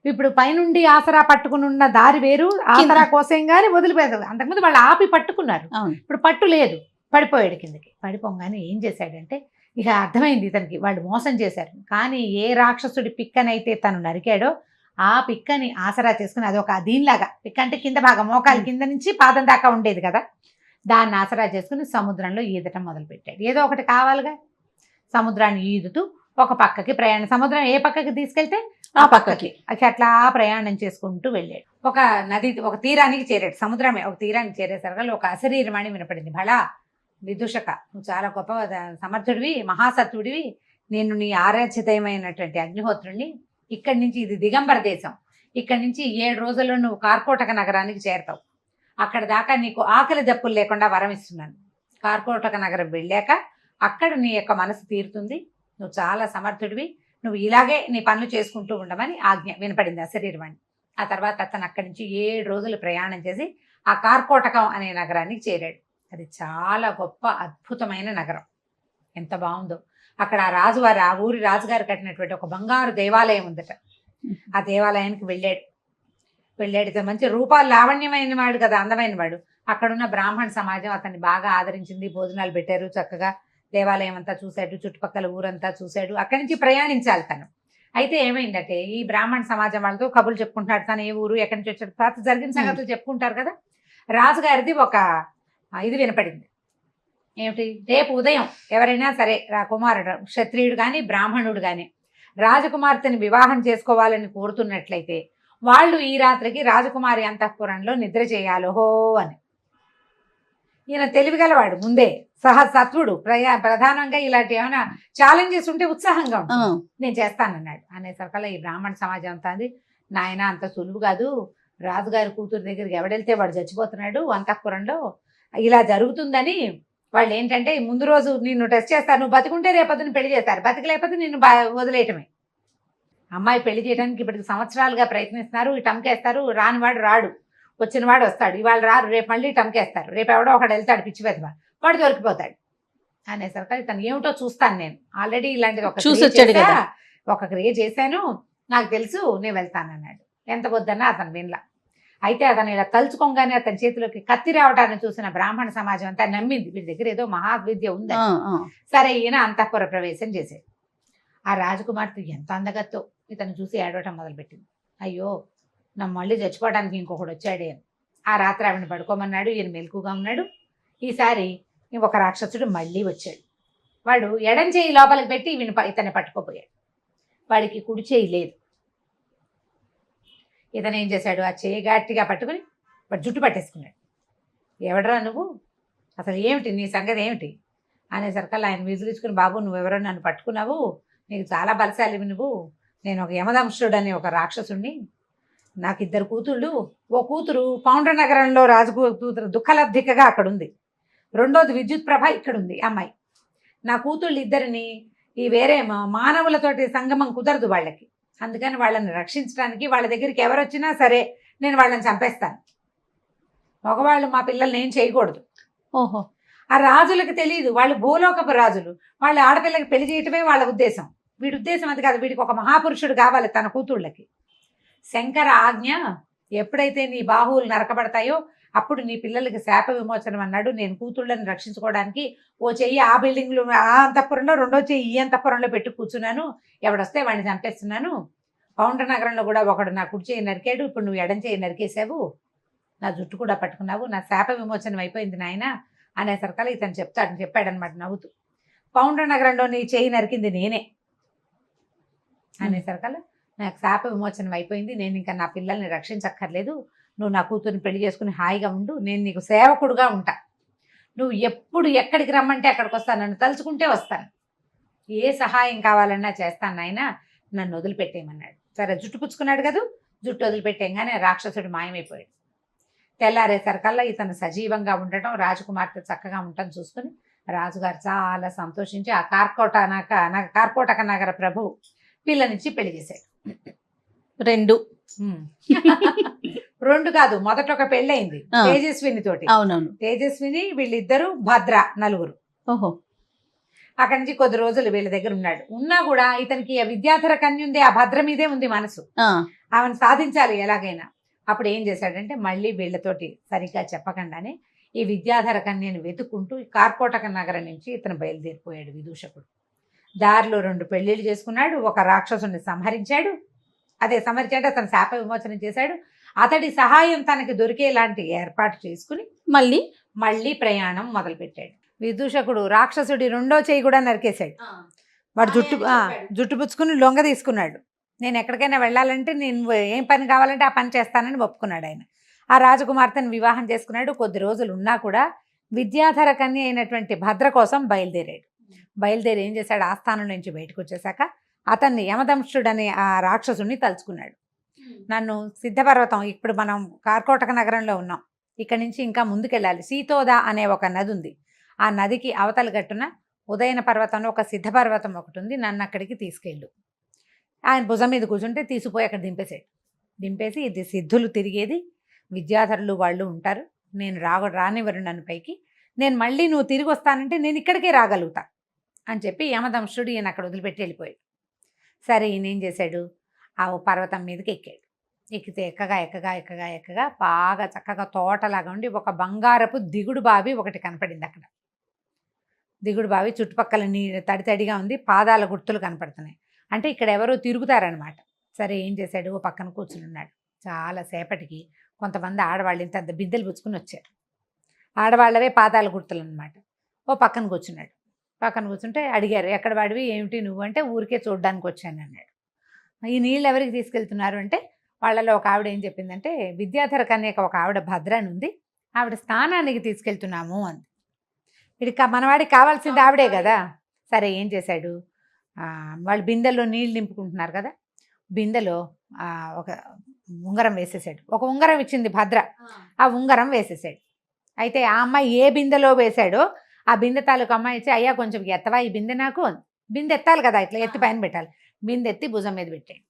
ఇప్పుడు పైనుండి ఆసరా పట్టుకుని ఉన్న దారి వేరు, ఆసరా కోసం కానీ వదిలిపోయారు. అంతకుముందు వాళ్ళు ఆపి పట్టుకున్నారు, ఇప్పుడు పట్టు లేదు, పడిపోయాడు కిందకి. పడిపోగానే ఏం చేశాడంటే ఇక అర్థమైంది ఇతనికి, వాళ్ళు మోసం చేశారు. కానీ ఏ రాక్షసుడి పిక్కనైతే తను నరికాడో ఆ పిక్కని ఆసరా చేసుకుని, అదొక దీనిలాగా, పిక్క అంటే కింద భాగం, మోకాలు కింద నుంచి పాదం దాకా ఉండేది కదా, దాన్ని ఆసరా చేసుకుని సముద్రంలో ఈదటం మొదలుపెట్టాడు. ఏదో ఒకటి కావాలిగా, సముద్రాన్ని ఈదుతూ ఒక పక్కకి ప్రయాణం, సముద్రం ఏ పక్కకి తీసుకెళ్తే ఆ పక్కకి. అట్లా ప్రయాణం చేసుకుంటూ వెళ్ళాడు. ఒక నది, ఒక తీరానికి చేరాడు. సముద్రమే ఒక తీరానికి చేరేసరికి ఒక అశరీరవాణి వినపడింది. భళా విదూషక, నువ్వు చాలా గొప్ప సమర్థుడివి, మహాసత్తుడివి, నేను నీ ఆరాధ్యతమైనటువంటి అగ్నిహోత్రుణ్ణి. ఇక్కడి నుంచి, ఇది దిగంబర దేశం, ఇక్కడి నుంచి 7 రోజుల్లో నువ్వు కార్కోటక నగరానికి చేరతావు. అక్కడ దాకా నీకు ఆకలి దప్పులు లేకుండా వరం ఇస్తున్నాను. కార్కోటక నగరం వెళ్ళాక అక్కడ నీ యొక్క మనసు తీరుతుంది, నువ్వు చాలా సమర్థుడివి, నువ్వు ఇలాగే నీ పనులు చేసుకుంటూ ఉండమని ఆజ్ఞ వినపడింది అశరీరవాణి. ఆ తర్వాత అతను అక్కడి నుంచి 7 రోజులు ప్రయాణం చేసి ఆ కార్కోటకం అనే నగరానికి చేరాడు. అది చాలా గొప్ప అద్భుతమైన నగరం, ఎంత బాగుందో. అక్కడ ఆ రాజువారు, ఆ ఊరి రాజుగారు కట్టినటువంటి ఒక బంగారు దేవాలయం ఉందట. ఆ దేవాలయానికి వెళ్ళాడు. ఇతను మంచి రూపాలు లావణ్యమైన వాడు కదా, అందమైన వాడు. అక్కడున్న బ్రాహ్మణ సమాజం అతన్ని బాగా ఆదరించింది, భోజనాలు పెట్టారు, చక్కగా దేవాలయం అంతా చూశాడు, చుట్టుపక్కల ఊరంతా చూశాడు. అక్కడి నుంచి ప్రయాణించాలి తను. అయితే ఏమైందంటే, ఈ బ్రాహ్మణ సమాజం వాళ్ళతో కబుర్లు చెప్పుకుంటాడు, తను ఏ ఊరు, ఎక్కడి నుంచి వచ్చాడు, పాత జరిగిన సంగతులు చెప్పుకుంటారు కదా. రాజుగారిది ఒక ఇది వినపడింది. ఏమిటి, రేపు ఉదయం ఎవరైనా సరే కుమారుడు, క్షత్రియుడు కానీ బ్రాహ్మణుడు కానీ రాజకుమార్తెని వివాహం చేసుకోవాలని కోరుతున్నట్లయితే వాళ్ళు ఈ రాత్రికి రాజకుమారి అంతఃపురంలో నిద్ర చేయాలోహో అని. ఈయన తెలివిగలవాడు, ముందే సత్వుడు, ప్రధానంగా ఇలాంటి ఏమైనా ఛాలెంజెస్ ఉంటే ఉత్సాహంగా ఉంటుంది. నేను చేస్తానన్నాడు. అనేసరికల్లా ఈ బ్రాహ్మణ సమాజం అంతా అంది, నాయన అంత సులువు కాదు, రాజుగారి కూతురు దగ్గరికి ఎవడెళ్తే వాడు చచ్చిపోతున్నాడు అంతఃపురంలో, ఇలా జరుగుతుందని వాళ్ళు ఏంటంటే ముందు రోజు నిన్ను టెస్ట్ చేస్తారు, నువ్వు బతికుంటే రేపొద్దున పెళ్లి చేస్తారు, బతికలేకపోతే నిన్ను వదిలేయటమే. అమ్మాయి పెళ్లి చేయడానికి ఇప్పటికి సంవత్సరాలుగా ప్రయత్నిస్తున్నారు, ఈ టంకేస్తారు, రానివాడు రాడు, వచ్చినవాడు వస్తాడు, ఇవాళ రారు, రేపు మళ్ళీ టంకేస్తారు, రేపు ఎవడో ఒకడు వెళ్తాడు పిచ్చి పెద్దవా, వాడు దొరికిపోతాడు అనేసరికి తను ఏమిటో చూస్తాను, నేను ఆల్రెడీ ఇలాంటిది ఒక క్రియ చేశాను, నాకు తెలుసు, నేను వెళ్తానన్నాడు. ఎంత వద్దన్నా అతను వినలా. అయితే అతను ఇలా తలుచుకోగానే అతని చేతిలోకి కత్తి రావటాన్ని చూసిన బ్రాహ్మణ సమాజం అంతా నమ్మింది, వీడి దగ్గర ఏదో మహావిద్య ఉంది. సరే, ఈయన అంతఃపుర ప్రవేశం చేశాడు. ఆ రాజకుమార్తె ఎంత అందగత్తో ఇతను చూసి ఏడవటం మొదలుపెట్టింది. అయ్యో, నా మళ్ళీ చచ్చిపోవడానికి ఇంకొకడు వచ్చాడే అని. ఆ రాత్రి ఆవిడని పడుకోమన్నాడు. ఈయన మెలకుగా ఉన్నాడు. ఈసారి ఒక రాక్షసుడు మళ్ళీ వచ్చాడు. వాడు ఎడం చేయి లోపలికి పెట్టి ఇతన్ని పట్టుకోపోయాడు. వాడికి కుడి చేయి లేదు. ఇతను ఏం చేశాడు, ఆ చేయి గట్టిగా పట్టుకుని వాడు జుట్టు పట్టేసుకున్నాడు. ఎవడరా నువ్వు, అసలు ఏమిటి నీ సంగతి ఏమిటి అనేసరికల్లా ఆయన విజిలించుకుని, బాబు నువ్వెవరో నన్ను పట్టుకున్నావు, నీకు చాలా బలశాలివి నువ్వు, నేను ఒక యమదంశుడు అనే ఒక రాక్షసుడిని, నాకు 2 కూతుళ్ళు, ఓ కూతురు పౌండ్ర నగరంలో రాజు కూతురు దుఃఖలబ్ధికగా అక్కడ ఉంది, రెండోది విద్యుత్ ప్రభ ఇక్కడ ఉంది అమ్మాయి. నా కూతుళ్ళు 2ని ఈ వేరే మానవులతోటి సంగమం కుదరదు వాళ్ళకి, అందుకని వాళ్ళని రక్షించడానికి వాళ్ళ దగ్గరికి ఎవరు వచ్చినా సరే నేను వాళ్ళని చంపేస్తాను, మగవాళ్ళు మా పిల్లల్ని ఏం చేయకూడదు. ఓహో, ఆ రాజులకు తెలియదు, వాళ్ళు భూలోకపు రాజులు, వాళ్ళు ఆడపిల్లకి పెళ్లి చేయటమే వాళ్ళ ఉద్దేశం. వీడి ఉద్దేశం అది కాదు, వీడికి ఒక మహాపురుషుడు కావాలి తన కూతుళ్ళకి. శంకర ఆజ్ఞ, ఎప్పుడైతే నీ బాహువులు నరకబడతాయో అప్పుడు నీ పిల్లలకి శాప విమోచనం అన్నాడు. నేను కూతుళ్ళని రక్షించుకోవడానికి ఓ చెయ్యి ఆ బిల్డింగ్లో ఆ అంతఃపురంలో, రెండో చెయ్యి ఈ అంతఃపురంలో పెట్టి కూర్చున్నాను, ఎవడొస్తే వాడిని చంపేస్తున్నాను. పౌండ్ర నగరంలో కూడా ఒకడు నా కుడి చేయి నరికాడు, ఇప్పుడు నువ్వు ఎడం చేయి నరికేసావు, నా జుట్టు కూడా పట్టుకున్నావు, నా శాప విమోచనం అయిపోయింది నాయన అనేసరికల్లా ఇతను చెప్పాడనమాట నవ్వుతూ, పౌండ్ర నగరంలో నీ చేయి నరికింది నేనే అనేసరికల్లా నాకు శాప విమోచనం అయిపోయింది, నేను ఇంకా నా పిల్లల్ని రక్షించక్కర్లేదు, నువ్వు నా కూతుర్ని పెళ్లి చేసుకుని హాయిగా ఉండు, నేను నీకు సేవకుడుగా ఉంటా, నువ్వు ఎప్పుడు ఎక్కడికి రమ్మంటే అక్కడికి వస్తాను, నన్ను తలుచుకుంటే వస్తాను, ఏ సహాయం కావాలన్నా చేస్తాను నాయన, నన్ను వదిలిపెట్టేయమన్నాడు. సరే, జుట్టు పుచ్చుకున్నాడు కదా, జుట్టు వదిలిపెట్టేయగానే రాక్షసుడు మాయమైపోయాడు. తెల్లారేసరికల్లా ఇతను సజీవంగా ఉండటం, రాజకుమార్తె చక్కగా ఉండటం చూసుకుని రాజుగారు చాలా సంతోషించి ఆ కార్కోటక నగర ప్రభు పిల్లనిచ్చి పెళ్లి చేశాడు. 2 కాదు, మొదట ఒక పెళ్ళయింది తేజస్విని తోటి. అవునవును, తేజస్విని, వీళ్ళిద్దరు భద్ర, 4. ఓహో, అక్కడి నుంచి కొద్ది రోజులు వీళ్ళ దగ్గర ఉన్నాడు. ఉన్నా కూడా ఇతనికి ఆ విద్యాధర కన్య ఉంది, ఆ భద్ర మీదే ఉంది మనసు, ఆమెను సాధించాలి ఎలాగైనా. అప్పుడు ఏం చేశాడంటే, మళ్ళీ వీళ్ళతోటి సరిగ్గా చెప్పకుండానే ఈ విద్యాధర కన్యను వెతుక్కుంటూ కార్కోటక నగరం నుంచి ఇతను బయలుదేరిపోయాడు విదూషకుడు. దారిలో 2 పెళ్లిళ్ళు చేసుకున్నాడు, ఒక రాక్షసుని సంహరించాడు, సంహరించాడు అతను శాప విమోచనం చేశాడు. అతడి సహాయం తనకి దొరికేలాంటి ఏర్పాటు చేసుకుని మళ్ళీ ప్రయాణం మొదలుపెట్టాడు. విదూషకుడు రాక్షసుడి 2వ చేయి కూడా నరికేశాడు. వాడు జుట్టు పుచ్చుకుని లొంగ తీసుకున్నాడు. నేను ఎక్కడికైనా వెళ్ళాలంటే నేను ఏం పని కావాలంటే ఆ పని చేస్తానని ఒప్పుకున్నాడు ఆయన. ఆ రాజకుమార్తెను వివాహం చేసుకున్నాడు. కొద్ది రోజులు ఉన్నా కూడా విద్యాధర కన్య అయినటువంటి భద్ర కోసం బయలుదేరాడు. బయలుదేరి ఏం చేశాడు, ఆస్థానం నుంచి బయటకు వచ్చేసాక అతన్ని యమదంశుడనే ఆ రాక్షసుడిని తలుచుకున్నాడు. నన్ను సిద్ధపర్వతం, ఇప్పుడు మనం కార్కోటక నగరంలో ఉన్నాం, ఇక్కడ నుంచి ఇంకా ముందుకెళ్ళాలి. సీతోద అనే ఒక నది ఉంది. ఆ నదికి అవతల గట్టున ఉదయన పర్వతంలో ఒక సిద్ధపర్వతం ఒకటి ఉంది, నన్ను అక్కడికి తీసుకెళ్ళు. ఆయన భుజం మీద కూర్చుంటే తీసుకుపోయి అక్కడ దింపేసాడు. దింపేసి ఇది సిద్ధులు తిరిగేది, విద్యాధరులు వాళ్ళు ఉంటారు, నేను రానివ్వరు నన్ను పైకి, నేను మళ్ళీ నువ్వు తిరిగి వస్తానంటే నేను ఇక్కడికే రాగలుగుతా అని చెప్పి యమదంశుడు ఈయన అక్కడ వదిలిపెట్టి వెళ్ళిపోయాడు. సరే ఈయన ఏం చేశాడు, ఆ పర్వతం మీదకి ఎక్కాడు. ఎక్కితే ఎక్కగా బాగా చక్కగా తోటలాగా ఉండి ఒక బంగారపు దిగుడు బావి ఒకటి కనపడింది అక్కడ. దిగుడు బావి చుట్టుపక్కల తడితడిగా ఉంది, పాదాల గుర్తులు కనపడుతున్నాయి. అంటే ఇక్కడ ఎవరో తిరుగుతారనమాట. సరే ఏం చేశాడు, ఓ పక్కన కూర్చుని ఉన్నాడు. చాలాసేపటికి కొంతమంది ఆడవాళ్ళు ఇంత బిందెలు పుచ్చుకుని వచ్చారు. ఆడవాళ్ళవే పాదాల గుర్తులు అనమాట. ఓ పక్కన కూర్చున్నాడు. పక్కన కూర్చుంటే అడిగారు, ఎక్కడ వాడివి, ఏమిటి నువ్వు అంటే, ఊరికే చూడడానికి వచ్చాను అన్నాడు. ఈ నీళ్ళు ఎవరికి తీసుకెళ్తున్నారు అంటే, వాళ్ళలో ఒక ఆవిడ ఏం చెప్పిందంటే, విద్యాధర కన్యక ఒక ఆవిడ భద్ర అని ఉంది, ఆవిడ స్నానానికి తీసుకెళ్తున్నాము అంది. ఇది మనవాడికి కావాల్సింది ఆవిడే కదా. సరే ఏం చేశాడు, వాళ్ళు బిందెల్లో నీళ్ళు నింపుకుంటున్నారు కదా, బిందెలో ఒక ఉంగరం వేసేసాడు. ఒక ఉంగరం ఇచ్చింది భద్ర, ఆ ఉంగరం వేసేసాడు. అయితే ఆ అమ్మాయి ఏ బిందెలో వేశాడో ఆ బిందె తాలూకు అమ్మాయి ఇచ్చి, అయ్యా కొంచెం ఎత్తవా ఈ బిందె నాకు, బిందె ఎత్తాలి కదా, ఇట్లా ఎత్తి పైన పెట్టాలి. బిందె ఎత్తి భుజం మీద పెట్టాడు.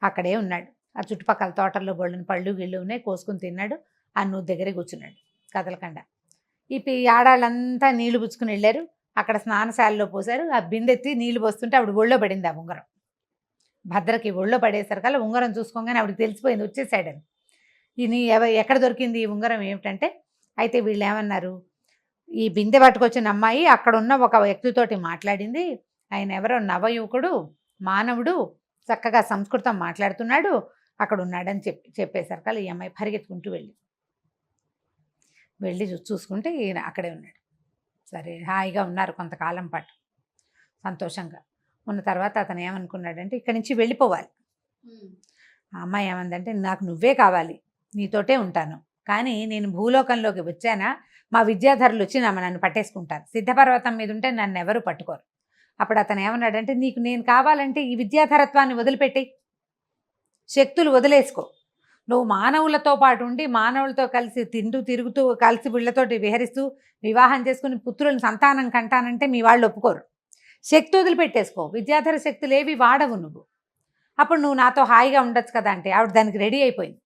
అక్కడే ఉన్నాడు. ఆ చుట్టుపక్కల తోటల్లో బొళ్ళని పళ్ళు గిళ్ళు ఉన్నాయి, కోసుకుని తిన్నాడు. ఆ నువ్వు దగ్గరే కూర్చున్నాడు కదలకుండా. ఈ ఆడాళ్ళంతా నీళ్లు పుచ్చుకుని వెళ్ళారు. అక్కడ స్నానశాలలో పోసారు. ఆ బిందెత్తి నీళ్లు పోస్తుంటే ఆవిడ ఒళ్ళో పడింది ఆ ఉంగరం. భద్రకి ఒళ్ళో పడేసరికల్లా ఉంగరం చూసుకోగానే ఆవిడకి తెలిసిపోయింది వచ్చేసాడని. ఇది ఎక్కడ దొరికింది ఈ ఉంగరం ఏమిటంటే, అయితే వీళ్ళు ఏమన్నారు, ఈ బిందె పట్టుకొచ్చిన అమ్మాయి అక్కడ ఉన్న ఒక వ్యక్తితోటి మాట్లాడింది, ఆయన ఎవరో నవయువకుడు మానవుడు, చక్కగా సంస్కృతం మాట్లాడుతున్నాడు, అక్కడ ఉన్నాడని చెప్పేసరికల్లా ఈ అమ్మాయి పరిగెత్తుకుంటూ వెళ్ళి చూసుకుంటే ఈయన అక్కడే ఉన్నాడు. సరే హాయిగా ఉన్నారు కొంతకాలం పాటు సంతోషంగా ఉన్న తర్వాత అతను ఏమనుకున్నాడంటే, ఇక్కడి నుంచి వెళ్ళిపోవాలి. ఆ అమ్మాయి ఏమందంటే, నాకు నువ్వే కావాలి, నీతోటే ఉంటాను, కానీ నేను భూలోకంలోకి వచ్చానా మా విద్యాధరులు వచ్చి నన్ను పట్టేసుకుంటారు, సిద్ధపర్వతం మీద ఉంటే నన్ను ఎవరు పట్టుకోరు. అప్పుడు అతను ఏమన్నాడంటే, నీకు నేను కావాలంటే ఈ విద్యాధరత్వాన్ని వదిలిపెట్టి శక్తులు వదిలేసుకో, నువ్వు మానవులతో పాటు ఉండి మానవులతో కలిసి తిరుగుతూ కలిసి వీళ్ళతోటి విహరిస్తూ వివాహం చేసుకుని పుత్రులను సంతానం కంటానంటే మీ వాళ్ళు ఒప్పుకోరు, శక్తి వదిలిపెట్టేసుకో, విద్యాధర శక్తులు ఏవి వాడవు నువ్వు, అప్పుడు నువ్వు నాతో హాయిగా ఉండొచ్చు కదా అంటే ఆవిడ దానికి రెడీ అయిపోయింది.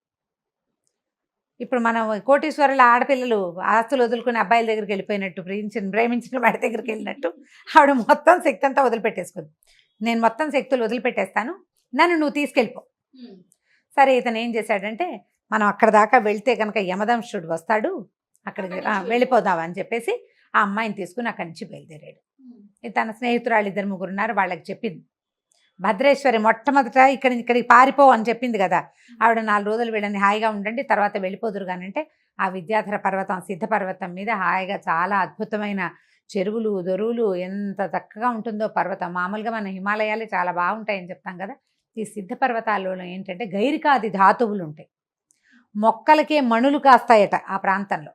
ఇప్పుడు మనం కోటీశ్వరుల ఆడపిల్లలు ఆస్తులు వదులుకుని అబ్బాయిల దగ్గరికి వెళ్ళిపోయినట్టు, ప్రేమించిన వాడి దగ్గరికి వెళ్ళినట్టు ఆవిడ మొత్తం శక్తి అంతా వదిలిపెట్టేసుకుంది. నేను మొత్తం శక్తులు వదిలిపెట్టేస్తాను, నన్ను నువ్వు తీసుకెళ్ళిపో. సరే ఇతను ఏం చేశాడంటే, మనం అక్కడ దాకా వెళ్తే కనుక యమదంశుడు వస్తాడు, అక్కడికి వెళ్ళిపోదాం అని చెప్పేసి ఆ అమ్మాయిని తీసుకుని అక్కడి నుంచి బయలుదేరాడు. తన స్నేహితురాళ్ళు 2-3 ఉన్నారు, వాళ్ళకి చెప్పింది భద్రేశ్వరి మొట్టమొదట ఇక్కడికి పారిపో అని చెప్పింది కదా, ఆవిడ 4 రోజులు వీళ్ళని హాయిగా ఉండండి తర్వాత వెళ్ళిపోదురు కానంటే, ఆ విద్యాధర పర్వతం సిద్ధపర్వతం మీద హాయిగా చాలా అద్భుతమైన చెరువులు దొరువులు, ఎంత చక్కగా ఉంటుందో పర్వతం. మామూలుగా మన హిమాలయాలే చాలా బాగుంటాయని చెప్తాం కదా, ఈ సిద్ధపర్వతాలలో ఏంటంటే గైరికాది ధాతువులు ఉంటాయి, మొక్కలకే మణులు కాస్తాయట ఆ ప్రాంతంలో.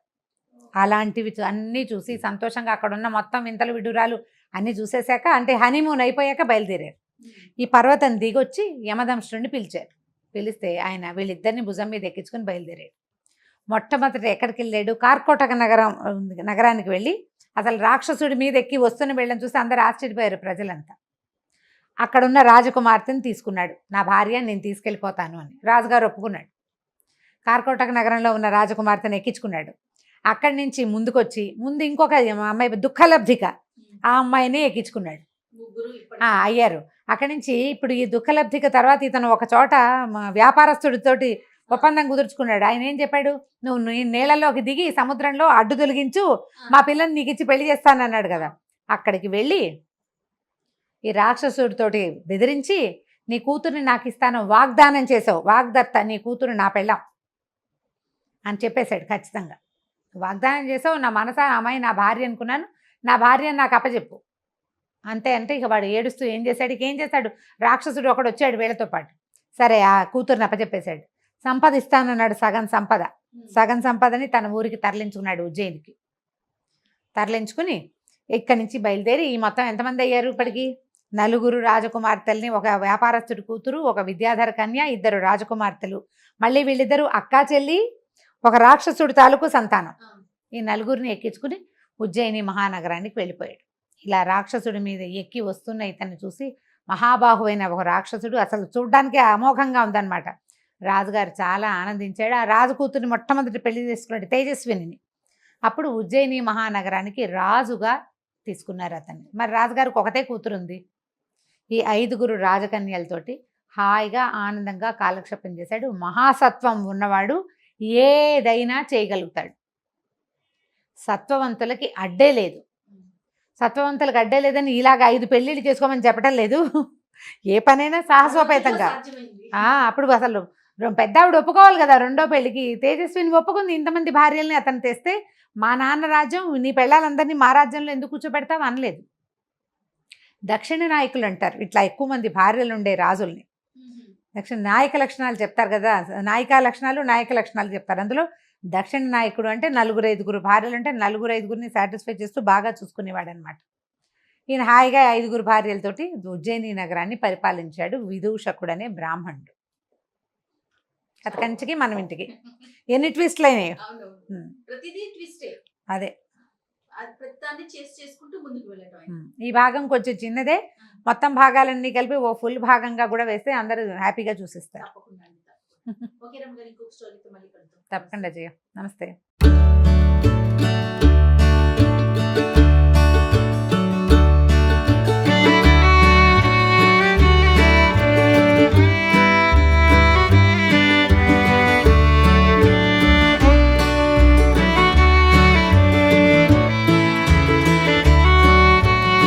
అలాంటివి అన్నీ చూసి సంతోషంగా అక్కడున్న మొత్తం వింతలు విడురాలు అన్నీ చూసేశాక, అంటే హనీమూన్ అయిపోయాక బయలుదేరారు. ఈ పర్వతం దిగొచ్చి యమదంశుడిని పిలిచారు. పిలిస్తే ఆయన వీళ్ళిద్దరిని భుజం మీద ఎక్కించుకొని బయలుదేరాడు. మొట్టమొదటి ఎక్కడికి వెళ్ళాడు, కార్కోటక నగరానికి వెళ్ళి అసలు రాక్షసుడి మీద ఎక్కి వస్తున్న వీళ్ళని చూసి అందరూ ఆశ్చర్యపోయారు ప్రజలంతా. అక్కడున్న రాజకుమార్తెని తీసుకున్నాడు, నా భార్య నేను తీసుకెళ్ళిపోతాను అని రాజుగారు ఒప్పుకున్నాడు. కార్కోటక నగరంలో ఉన్న రాజకుమార్తెను ఎక్కించుకున్నాడు. అక్కడి నుంచి ముందుకొచ్చి ఇంకొక అమ్మాయి దుఃఖలబ్ధిక, ఆ అమ్మాయిని ఎక్కించుకున్నాడు. అయ్యారు. అక్కడి నుంచి ఇప్పుడు ఈ దుఃఖలబ్ధిక తర్వాత ఇతను ఒక చోట వ్యాపారస్తుడితోటి ఒప్పందం కుదుర్చుకున్నాడు. ఆయన ఏం చెప్పాడు, నువ్వు నీళ్ళలోకి దిగి సముద్రంలో అడ్డు తొలగించు, మా పిల్లని నీకు ఇచ్చి పెళ్లి చేస్తానన్నాడు కదా. అక్కడికి వెళ్ళి ఈ రాక్షసుడితోటి బెదిరించి, నీ కూతుర్ని నాకు ఇస్తాను వాగ్దానం చేసావు, వాగ్దత్త, నీ కూతురు నా పెళ్ళాం అని చెప్పేశాడు. ఖచ్చితంగా వాగ్దానం చేసావు, నా మనసా అమ్మాయి నా భార్య అనుకున్నాను, నా భార్యను నాకు అప్పచెప్పు అంతే అంటే ఇక వాడు ఏడుస్తూ ఏం చేశాడు, ఇక ఏం చేశాడు, రాక్షసుడు ఒకడు వచ్చాడు వీళ్ళతో పాటు. సరే ఆ కూతురుని అప్పచెప్పేశాడు. సంపద ఇస్తానన్నాడు, సగం సంపదని తన ఊరికి తరలించుకున్నాడు, ఉజ్జయినికి. తరలించుకుని ఇక్కడి నుంచి బయలుదేరి ఈ మొత్తం ఎంతమంది అయ్యారు ఇప్పటికి? 4 రాజకుమార్తెల్ని, ఒక వ్యాపారస్తుడి కూతురు, ఒక విద్యాధర కన్య, 2 రాజకుమార్తెలు, మళ్ళీ వీళ్ళిద్దరూ అక్కా చెల్లి, ఒక రాక్షసుడి తాలూకు సంతానం. ఈ 4 ఎక్కించుకుని ఉజ్జయిని మహానగరానికి వెళ్ళిపోయాడు. ఇలా రాక్షసుడి మీద ఎక్కి వస్తున్న ఇతన్ని చూసి మహాబాహువైన ఒక రాక్షసుడు, అసలు చూడ్డానికి అమోఘంగా ఉందన్నమాట. రాజుగారు చాలా ఆనందించాడు. ఆ రాజు కూతురిని మొట్టమొదటి పెళ్లి చేసుకున్నాడు, తేజస్విని. అప్పుడు ఉజ్జయిని మహానగరానికి రాజుగా తీసుకున్నారు అతన్ని. మరి రాజుగారికి ఒకటే కూతురు ఉంది. ఈ 5 రాజకన్యలతోటి హాయిగా ఆనందంగా కాలక్షేపం చేశాడు. మహాసత్వం ఉన్నవాడు ఏదైనా చేయగలుగుతాడు. సత్వవంతులకి అడ్డే లేదు. సత్వవంతులకు అడ్డే లేదని ఇలాగ 5 పెళ్ళిళ్ళు చేసుకోమని చెప్పడం లేదు. ఏ పనైనా సాహసోపేతంగా. అప్పుడు అసలు పెద్ద ఆవిడ ఒప్పుకోవాలి కదా రెండో పెళ్ళికి. తేజస్విని ఒప్పుకుంది. ఇంతమంది భార్యల్ని అతను తెస్తే మా నాన్న రాజ్యం, నీ పెళ్ళాలందరినీ మా రాజ్యంలో ఎందుకు కూర్చోబెడతావు అనలేదు. దక్షిణ నాయకులు అంటారు ఇట్లా ఎక్కువ మంది భార్యలు ఉండే రాజుల్ని. దక్షిణ నాయక లక్షణాలు చెప్తారు కదా, నాయక లక్షణాలు చెప్తారు. అందులో దక్షిణ నాయకుడు అంటే 4-5 భార్యలు అంటే 4-5 సాటిస్ఫై చేస్తూ బాగా చూసుకునేవాడు అనమాట. ఈయన హాయిగా 5 భార్యలతోటి ఉజ్జయిని నగరాన్ని పరిపాలించాడు. విదూషకుడు అనే బ్రాహ్మణుడు. కథ కంచికి మనం ఇంటికి. ఎన్ని ట్విస్ట్లు అయినాయి. అదే ఈ భాగం కొంచెం చిన్నదే. మొత్తం భాగాలన్నీ కలిపి ఓ ఫుల్ భాగంగా కూడా వేస్తే అందరూ హ్యాపీగా చూసిస్తారు. తప్పకుండా చేయ. నమస్తే.